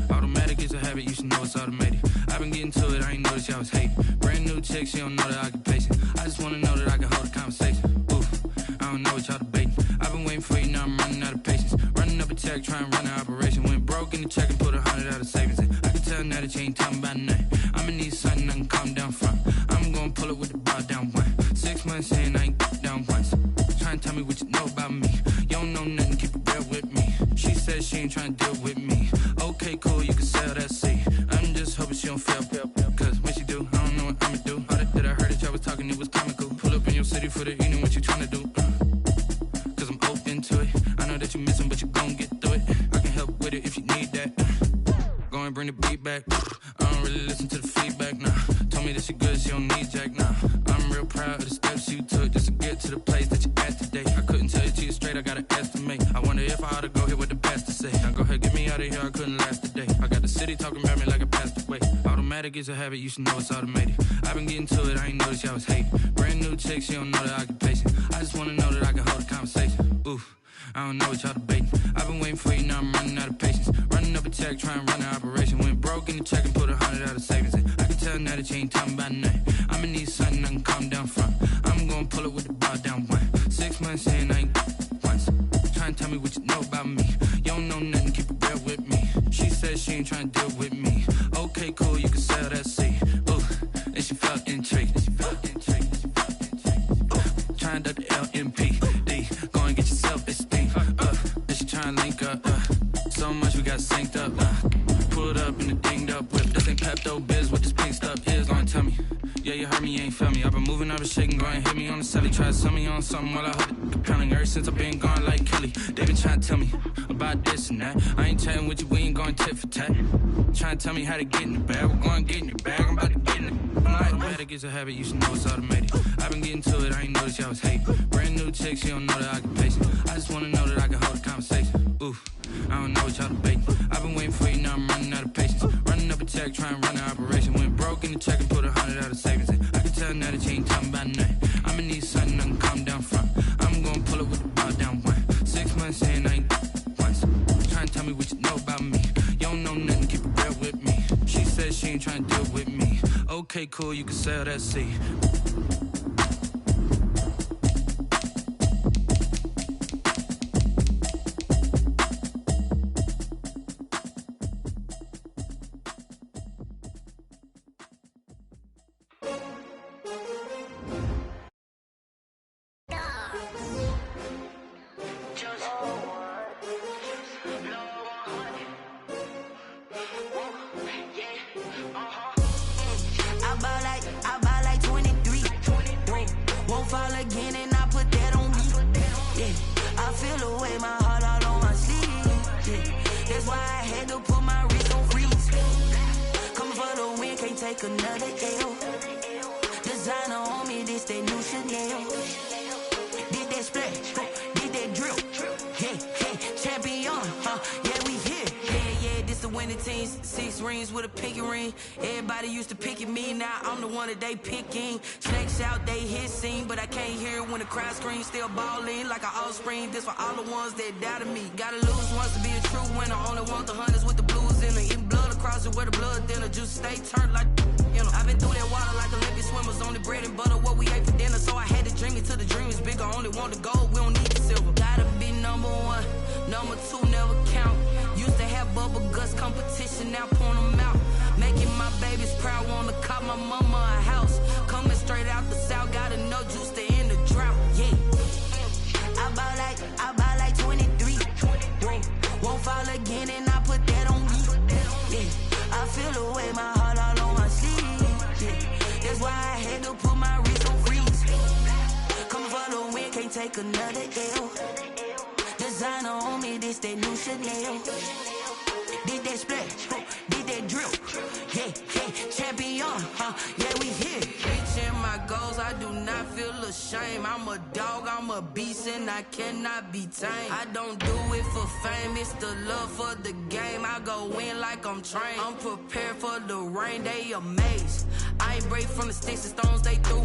Automatic is a habit, you should know it's automated. I've been getting to it, I ain't noticed y'all was hating. Brand new chick, she don't know the occupation. I just wanna know that I can hold a conversation. Oof, I don't know what y'all debating. I've been waiting for you, now I'm running out of patience. Running up a check, trying to run an operation. Went broke in the check and put 100 out of savings in. I can tell now that you ain't talking about nothing. I'ma need something I can calm down from. I'm gonna pull it with the bar down one. 6 months in, I ain't down once. Trying to tell me what you know about me. You don't know nothing, keep it real with me. She said she ain't trying to deal with me. Okay, cool, you can sell that seat. I'm just hoping she don't fail. Cause when she do, I don't know what I'ma do. All that I heard that y'all was talking, it was comical. Pull up in your city for the evening, what you trying to do? Cause I'm open to it. I know that you missing, but you gon' get through it. I can help with it if you need that. Go and bring the beat back. I don't really listen to the feedback, nah. Told me that she good, she don't need jack, nah. I'm real proud of the steps you took just to get to the place that you at today. I couldn't tell you to you straight, I gotta estimate. I wonder if I ought to go here with the best to say. Now go ahead, get me out of here, I couldn't last a day. I got the city talking about me like I passed away. Automatic is a habit, you should know it's automated. I've been getting to it, I ain't noticed y'all was hating. Brand new chick, she don't know the occupation. I just wanna know that I can hold a conversation. Oof, I don't know what y'all debating. I've been waiting for you, now I'm running out of patience. Running up a check, trying to run an operation. Went broke in the check and put 100 out of savings in. I can tell now that you ain't talking about nothing. I'ma need something I can calm down from. I'm gonna pull it with the bar down one. 6 months in, I ain't once. Trying to tell me what you know about me. You don't know nothing, keep it real with me. She said she ain't trying to deal with me. Okay, cool, you can sell that seat. Ooh, and she felt intrigued. the LMPD. Go and get your self-esteem up. Then she tryna link up. So much we got synced up. Pulled up in the dinged up whip. This ain't Pepto Biz. What this pink stuff is, gonna tell me. Yeah, you heard me, you ain't felt me. I've been moving, I've been shaking, go and hit me on the celly. Try to sell me on something while I hold it pounding. Ever since I've been gone like Kelly. They been trying to tell me about this and that. I ain't chatting with you, we ain't going tit for tat. Trying to tell me how to get in the bag. We're going to get in your bag, I'm about to get in it. I'm like, automatic is a habit, you should know it's automated. I've been getting to it, I ain't noticed y'all was hating. Brand new chick, she don't know that I can pace it. I just wanna know that I can hold a conversation. Ooh, I don't know what y'all debating. I've been waiting for you, now I'm running out of patience. Running up a check, trying to run an operation. Went broke in the check and put 100 out of savings in. I can tell now that you ain't talking about nothing. I'ma need something I can calm down from. I'm gonna pull it with the ball down one. 6 months saying I ain't once. Trying to tell me what you know about me. You don't know nothing, keep it real with me. She said she ain't trying to deal with me. Okay, cool, you can sell that seed. They picking snakes out, they hissing, but I can't hear it when the crowd screams. Still balling like an offspring. This for all the ones that doubted me. Gotta lose once to be a true winner. Only want the hunters with the blues in it. Eating blood across it where the blood thinner. Just stay turned like you know. I've been through that water like Olympic swimmers. Only bread and butter what we ate for dinner. So I had to dream it till the dream is bigger. Only want the gold, we don't need the silver. Gotta be number one, number two never count. Used to have bubble guts competition, now point them out. Making my babies proud, wanna cop my mama a house. Coming straight out the south, gotta know juice to end the drought. Yeah, I buy like 23. Won't fall again, and I put that on me. Yeah, I feel the way, my heart all on my sleeve. Yeah, that's why I had to put my wrist on freeze. Coming for the win, can't take another L. Designer on me, this that new Chanel. Did that splash, did that drill. Yeah, champion, yeah, we here. Reaching my goals, I do not feel ashamed. I'm a dog, I'm a beast, and I cannot be tamed. I don't do it for fame, it's the love for the game. I go in like I'm trained. I'm prepared for the rain, they amazed. I ain't break from the sticks and stones they threw.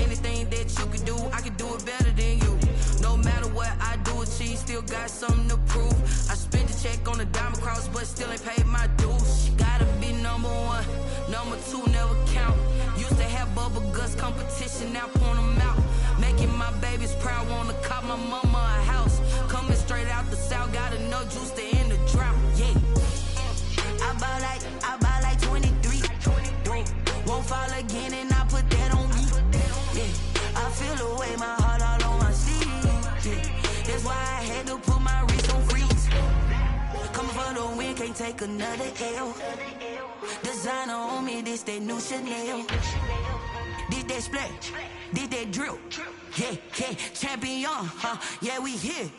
Anything that you can do, I can do it better than you. No matter what I do, achieve, still got something to prove. I spent the check on the diamond cross, but still ain't paid my dues. Gotta be number one, number two never count. Used to have bubble guts competition, now point them out. Making my babies proud, wanna cop my mama a house. Coming straight out the south, gotta know juice to end the drought. Yeah, I buy like 23. Won't fall again, and I put that on me. Yeah, I feel the way, my heart all on my sleeve. Yeah, that's why I had to put my wrist on freeze. Coming for the win, can't take another L. Designer on me, this that new Chanel. Did that splash, did that drill. Yeah, champion, yeah, we here.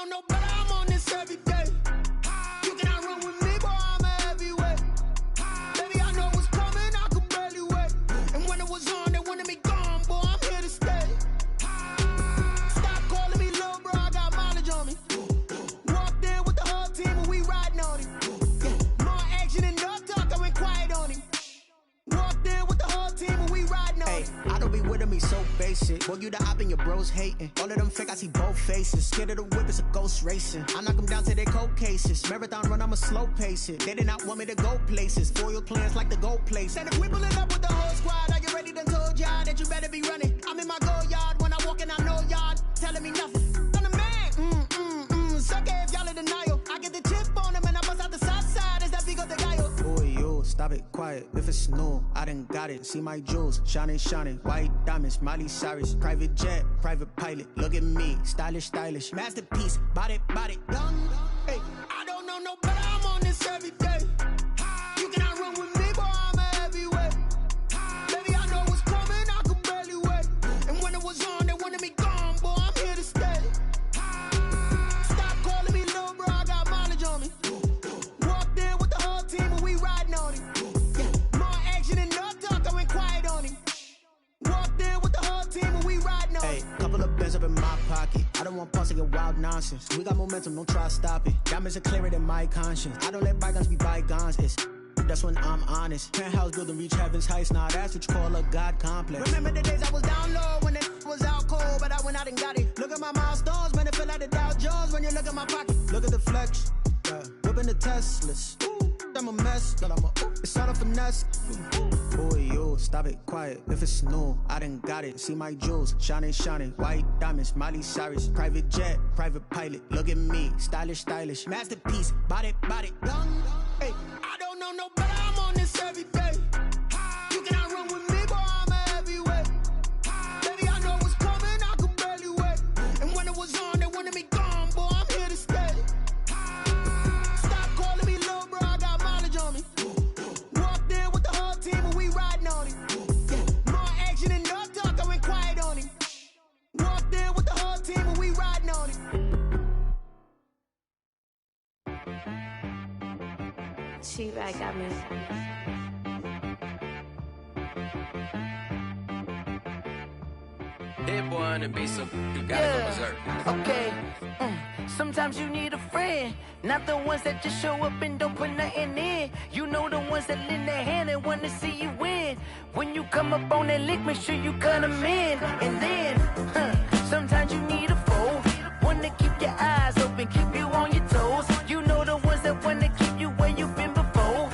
No, but I'm on this every day. You cannot run with me, boy, I'm a heavyweight. Baby, I know what's coming, I could barely wait. And when it was on, they wanted me gone, boy, I'm here to stay. Stop calling me little bro, I got mileage on me. Walked in with the whole team and we riding on it. Yeah, more action than no talk, I went quiet on him. nigga be with me so basic. Boy, you the op and your bros hating. All of them fake, I see both faces. Scared of the whip, it's a ghost racing. I knock them down to their cold cases. Marathon run, I'ma slow pace it. They did not want me to go places. Foil plans like the gold place. And if we pulling up with the whole squad, are you ready to told y'all that you better be running? I'm in my go yard when I walk in, I know y'all telling me nothing. I'm the man. Suck it if y'all in denial. I get the chip on them and I bust out the south side. Is that big of the guy? Boy, yo, stop it, quiet. If it's new, I done got it. See my jewels, shining, shining. White diamonds, Miley Cyrus. Private jet, private pilot. Look at me, stylish, stylish. Masterpiece, body, young. Hey, I don't know no better. I'm on this every day. You cannot run with me, boy. I'm a heavyweight. Baby, I know what's coming. I could barely wait. And when it was on, they wanted me gone, boy. I'm here to stay. Stop calling me little bro. I got mileage on me. Walked in with the whole team and we riding on him. Yeah, more action and no talk. I went quiet on him. Walked in with the whole team and we riding on him. Hey, couple of bins up in my pocket. I don't want pause to get wild nonsense. We got momentum, don't try to stop it. Diamonds are clearer than my conscience. I don't let bygones be bygones. That's when I'm honest. Penthouse building, reach heaven's heights. Now that's what you call a God complex. Remember the days I was down low when it was out cold, but I went out and got it. Look at my milestones, man, it feel like the Dow Jones when you look at my pocket. Look at the flex, yeah. Whipping the Teslas. I'm a mess, but it's all a finesse. Boy, yo, stop it, quiet. If it's new, I done got it. See my jewels, shining, shining. White diamonds, Miley Cyrus. Private jet, private pilot. Look at me, stylish, stylish. Masterpiece, body, young. Hey, I don't know no better. I'm on this every day. You cannot run with me, boy. I'm a heavyweight. Baby, I know what's coming. I could barely wait. And when it was on, they wanted me gone, boy. I'm here to stay. Stop calling me little bro. I got mileage on me. Walked in with the whole team and we riding on him. Yeah, more action and no talk. I went quiet on him. Walked in with the whole team and we riding on him. She right got me. Dead boy on the beat, so you gotta go berserk. Okay. Sometimes you need a friend, not the ones that just show up and don't put nothing in. You know the ones that lend their hand and want to see you win. When you come up on that lick, make sure you cut them in. And then, sometimes you need a foe, one to keep your eyes open, keep you on your toes. You know the ones that want to keep you where you've been before.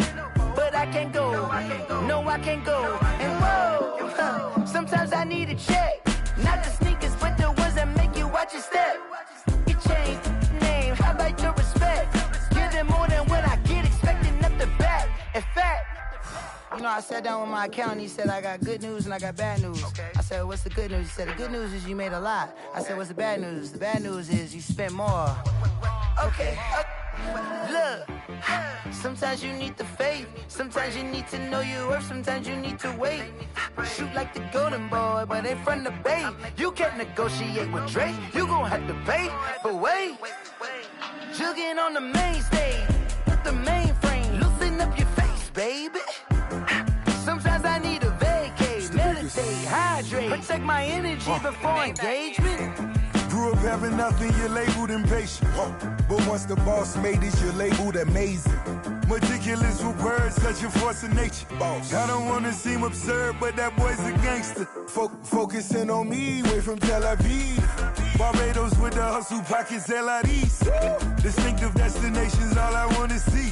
But I can't go, no, I can't go. And whoa, sometimes I need a check. Not the sneakers, but the ones that make you watch your step. You change name, how about your respect? Give them more than what I get, expecting nothing back. In fact, you know, I sat down with my accountant, he said I got good news and I got bad news. I said, what's the good news? He said, the good news is you made a lot. I said, what's the bad news? The bad news is you spent more. Okay. Look, sometimes you need the faith, sometimes you need to know your worth, sometimes you need to wait. Shoot like the golden boy, but they from the bay. You can't negotiate with Drake, you gon' have to pay. But wait, jugging on the main stage, with the mainframe, loosen up your face, baby. Sometimes I need a vacate, meditate, hydrate, protect my energy before engagement. Grew up having nothing, you're labeled impatient. But once the boss made it, you're labeled amazing. Meticulous with words, such a force of nature. I don't wanna seem absurd, but that boy's a gangster. Focusing on me, way from Tel Aviv. Barbados with the hustle pockets, LIDs. Distinctive destinations, all I wanna see.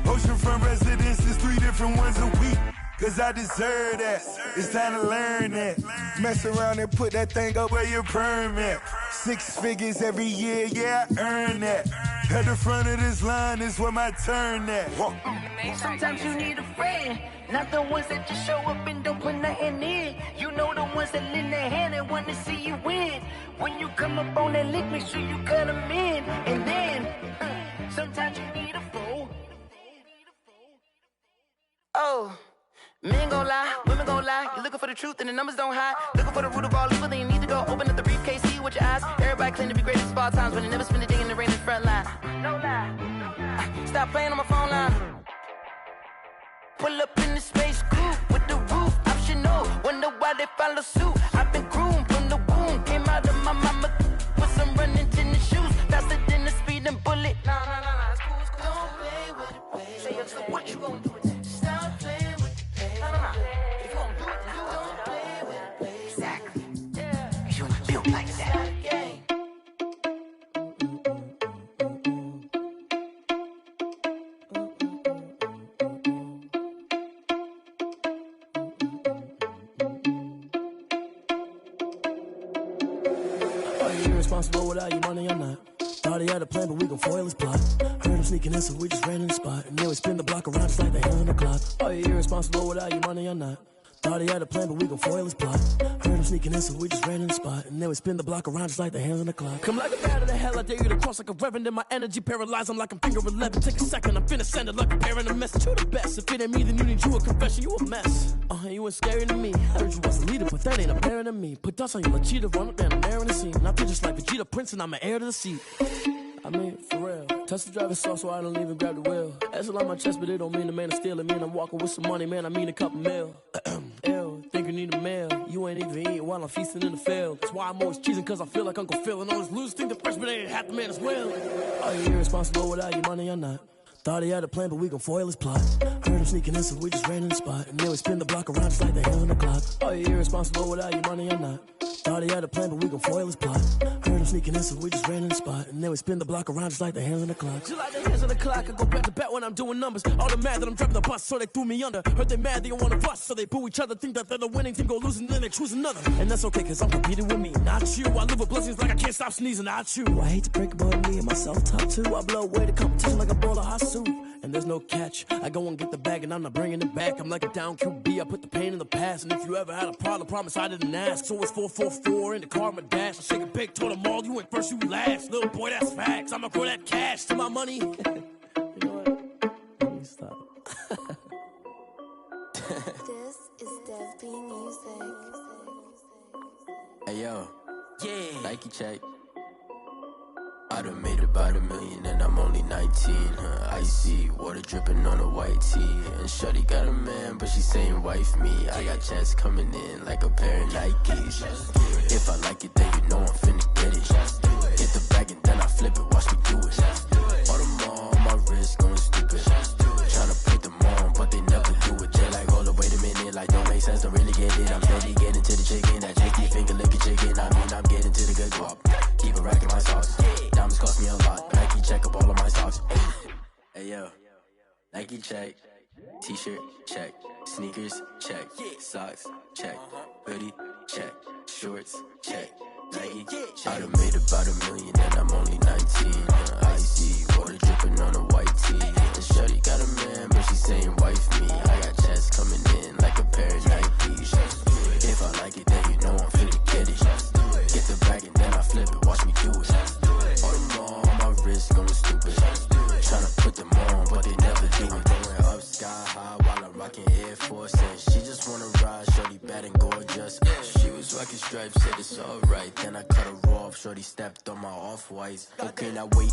Oceanfront residences, 3 different ones a week. Cause I deserve that, it's time to learn that. Mess around and put that thing up where your perm at. 6 figures every year, yeah, I earn that. At the front of this line is where my turn at. Sometimes you need a friend, not the ones that just show up and don't put nothing in. You know the ones that lend their hand and want to see you win. When you come up on that lick, make sure you cut them in. And then, sometimes you need a foe. Oh. Men gon' lie, women gon' lie. You're looking for the truth and the numbers don't hide. Looking for the root of all evil, then you need to go open up the briefcase, see with your eyes. Everybody claim to be greatest of all times, but they never spend a day in the rain in the front line. No lie. Stop playing on my phone line. Pull up in the space coupe with the roof optional. Wonder why they follow suit. I've been groomed from the womb. Came out of my mama with some running tennis shoes. Faster than the speeding bullet. Nah, it's cool, it's cool. Don't play with it, baby. Say so what you gon' do with it? Stop playing with it. If you gon' do it, then you don't play with it, baby. you irresponsible without your money or not? Thought he had a plan, but we gon' foil his plot. Heard him sneaking in, so we just ran in the spot. And then we spin the block around just like the hands on the clock. Are you irresponsible without your money or not? Thought he had a plan, but we gon' foil his plot. Heard him sneaking in, so we just ran in the spot. And then we spin the block around just like the hands on the clock. Come like a bat of the hell, I dare you to cross like a reverend. And my energy paralyzed, I'm like I'm finger 11. Take a second, I'm finna send it like a parent a message. You the best, if it ain't me, then you need you a confession. You a mess, you ain't scary to me. Heard you was a leader, but that ain't apparent to me. Put dust on you like cheetah, run up and I'm there in the scene. And I feel just like Vegeta Prince, and I'm an heir to the seat. I mean, for real. Touch the driver's soft, so I don't even grab the wheel. That's on my chest, but it don't mean the man is stealing. Mean I'm walking with some money, man, I mean a couple mil. Ew, think you need a meal. You ain't even eating while I'm feasting in the field. That's why I'm always cheesing, cause I feel like Uncle Phil. And all this losers think the freshman ain't half the man as well. Are you irresponsible without your money or not? Thought he had a plan, but we gon' foil his plot. Heard him sneaking in, so we just ran in the spot. And then we spin the block around just like the hands on the clock. Are you irresponsible without your money or not? Thought he had a plan, but we gon' foil his plot. Heard him sneaking in, so we just ran in the spot. And then we spin the block around just like the hands on the clock. Just like the hands on the clock, I go back to back when I'm doing numbers. All the mad that I'm driving the bus, so they threw me under. Heard they mad, they don't wanna bust, so they boo each other. Think that they're the winning team, go losing, then they choose another. And that's okay, cause I'm competing with me, not you. I live with blessings like I can't stop sneezing, not you. I hate to break it, but me and myself top two. I blow away the competition like a bowl of hot soup. And there's no catch. I go and get the bag and I'm not bringing it back. I'm like a down QB, I put the pain in the past. And if you ever had a problem, promise I didn't ask. So it's 4-4-4 in the car, my dash. I shake a big, told them all, you went first, you last. Little boy, that's facts. I'ma grow that cash to my money. You know what? Let me stop. This is Dev B Music. Hey yo, yeah. Nike check. I done made about $1 million and I'm only 19. Icy water dripping on a white tee. And shorty got a man, but she saying wife me. I got checks coming in like a pair of Nikes. If I like it, then you know I'm finna get it. Get the bag and then I flip it, watch me do it. All them on my wrist going stupid. Tryna put them on, but they never do it. They're like, hold up, wait a minute, like don't make sense, don't really get it. I'm steady getting to the chicken, that chicky finger licking chicken. I mean, I'm getting to the good guap. Keep a rack in my sauce. Diamonds cost me a lot. Nike check up all of my stocks. Hey yo, Nike check. T-shirt check. Sneakers check. Socks check. Hoodie check. Shorts check. Nike. I done made about $1 million and I'm only 19. Icy water dripping on a white tee. And shorty got a man, but she saying wife me. I got checks coming in like a pair of Nikes. If I like it, then you know I'm finna get it. Get the bag and then I flip it, watch me do it. All them on my wrist going stupid. Tryna put them on, but they never do it. Going up sky high while I'm rocking Air Force. And she just wanna ride, shorty bad and gorgeous. She was rocking stripes, said it's alright. Then I cut her off, shorty stepped on my off-whites. Okay, now wait.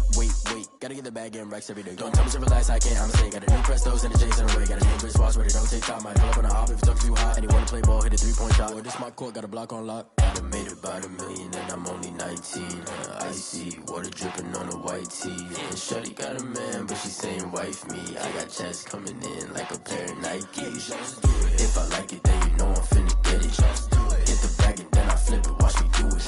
Gotta get the bag and racks every day. Don't tell me to relax, I can't, I'm saying. Got a new Prestos and a J's in the way. Got a new Chris Ross, but it don't take time. I pull up on a hop if it's up too hot. And you wanna play ball, hit a 3-point shot. Or this my court, got a block on lock. I done made about $1 million and I'm only 19. Icy water dripping on a white tee. And shorty got a man, but she saying wife me. I got checks coming in like a pair of Nikes. If I like it, then you know I'm finna get it. Get the bag and then I flip it, watch me do it.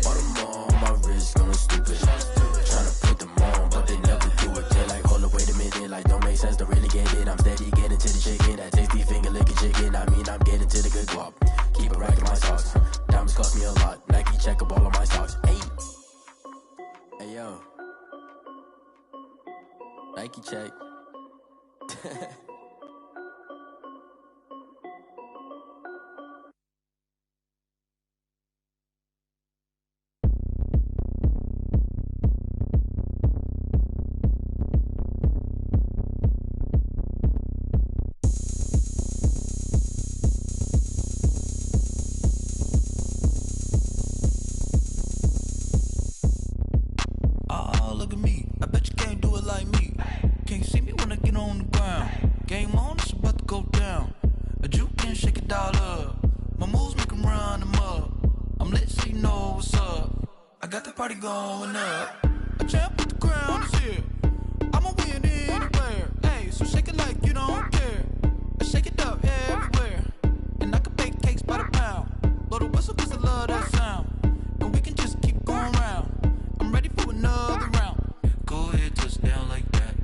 All them on my wrist going stupid. Tryna put them on, but they never do it. They're like, hold up, wait a minute, like don't make sense, don't really get it. I'm steady getting to the chicken, that tasty finger licking chicken. I mean, I'm getting to the good guap. Keep a rack in my socks. Diamonds cost me a lot. Nike check up all of my stocks. Hey yo, Nike check. Look at me, I bet you can't do it like me. Can't see me when I get on the ground. Game on, it's about to go down. A juke and shake it all up. My moves make them run them up. I'm lit so you know what's up. I got the party going up. A champ with the crown is here. I'ma win anywhere. Hey, so shake it like you don't care. I shake it up everywhere. And I can bake cakes by the pound. Blow the whistle cause I love that sound. And we can just keep going round. I'm ready for another round. Go ahead, touch down like that.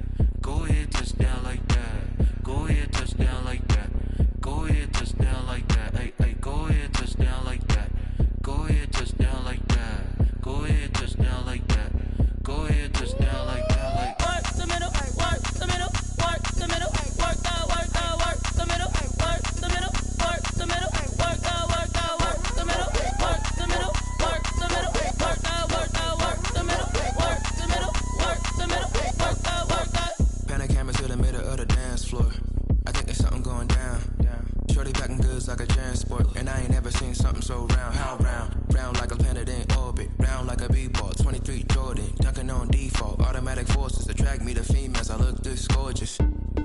Go ahead, touch down like that. Go ahead, touch down like that. Go ahead, touch down like that. Hey, go ahead, touch down like that. Go ahead, touch down like that. Go ahead. goods like a transport. And I ain't never seen something so round. How round? Round like a planet in orbit. Round like a b-ball. 23 Jordan. Dunking on default. Automatic forces attract me to females. I look this gorgeous.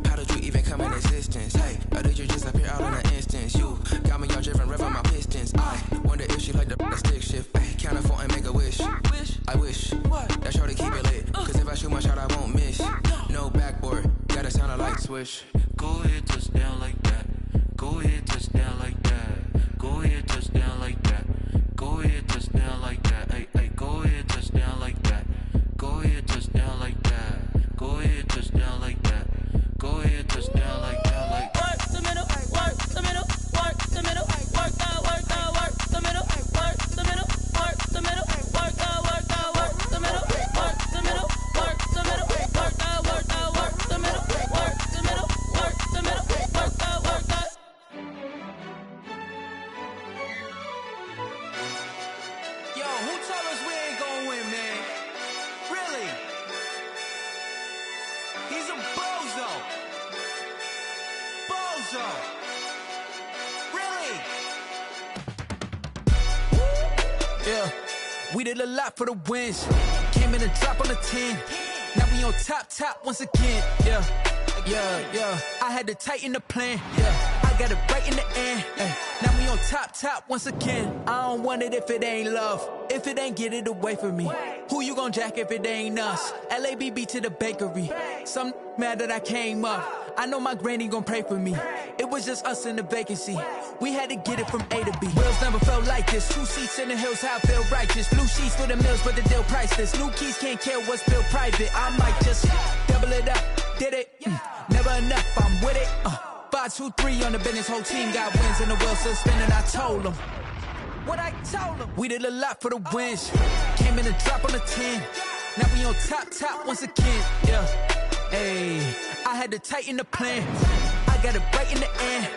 How did you even come in existence? Hey, or did you just appear out in an instance? You got me all driven, revving my pistons. I wonder if she like the stick shift. Ay, count a 4 and make a wish. I wish that shorty keep it lit. Cause if I shoot my shot, I won't miss. No backboard, gotta sound a light switch. Go ahead, touch down like that. Go ahead, touch down like that. Go ahead, touch down like that. Go ahead, touch down like that. Hey, hey, go ahead, touch down like that. Go ahead, touch down like that. Go ahead, touch down like that. Go ahead, touch down like that. Like work the middle, work the middle, work the middle, work that, work the middle, work the middle, work the middle, work that, work the middle, work the middle, work the middle, work that, work the middle, work the middle, work the middle, work that, work that. Yo, who told us we ain't gonna win, man? Really? He's a bozo. Bozo. Really? Yeah. We did a lot for the wins. Came in a drop on the 10. Now we on top once again. Yeah. I had to tighten the plan. Yeah. I got it right in the end. Now we on top once again. I don't want it if it ain't love. If it ain't, get it away from me. Who you gon' jack if it ain't us? LABB to the bakery. Some mad that I came up. I know my granny gon' pray for me. It was just us in the vacancy. We had to get it from A to B. Wheels never felt like this. 2 seats in the hills, how I feel righteous. Blue sheets for the mills, but the deal priceless. New keys can't care what's built private. I might just double it up. Did it? Never enough, I'm with it. 5, 2, 3 on the business. Whole team got wins and the wheels still spinning. I told them what I told them. We did a lot for the wins. Came in a drop on the 10. Now we on top once again. Yeah. Hey, I had to tighten the plan. I got it right in the end.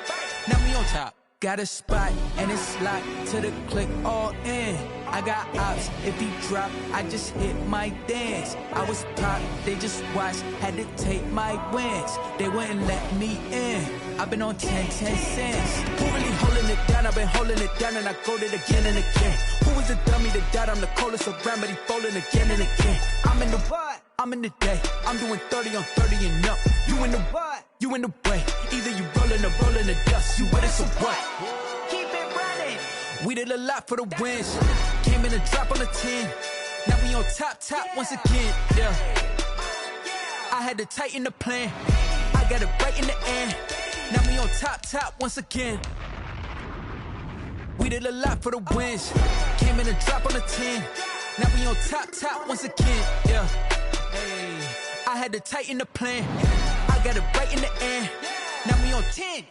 Now we on top. Got a spot and it's locked to the click all in. I got ops, if he drop, I just hit my dance. I was pop, they just watched, had to take my wins. They wouldn't let me in. I've been on 10 cents. Who really holding it down? I've been holding it down and I go it again and again. Who was the dummy that died? I'm the coldest around, but he folding again and again. I'm in the what? I'm in the day. I'm doing 30 on 30 and up. You in the what? You in the way. Either you rolling or rolling the dust. You with it, so what? Keep it running. We did a lot for the wins. Came in a drop on the 10. Now we on top once again. Yeah. I had to tighten the plan. I got it right in the end. Now we on top once again. We did a lot for the wins. Came in a drop on the 10. Now we on top once again. Yeah. Hey, I had to tighten the plan. I got it right in the end. Now we on 10.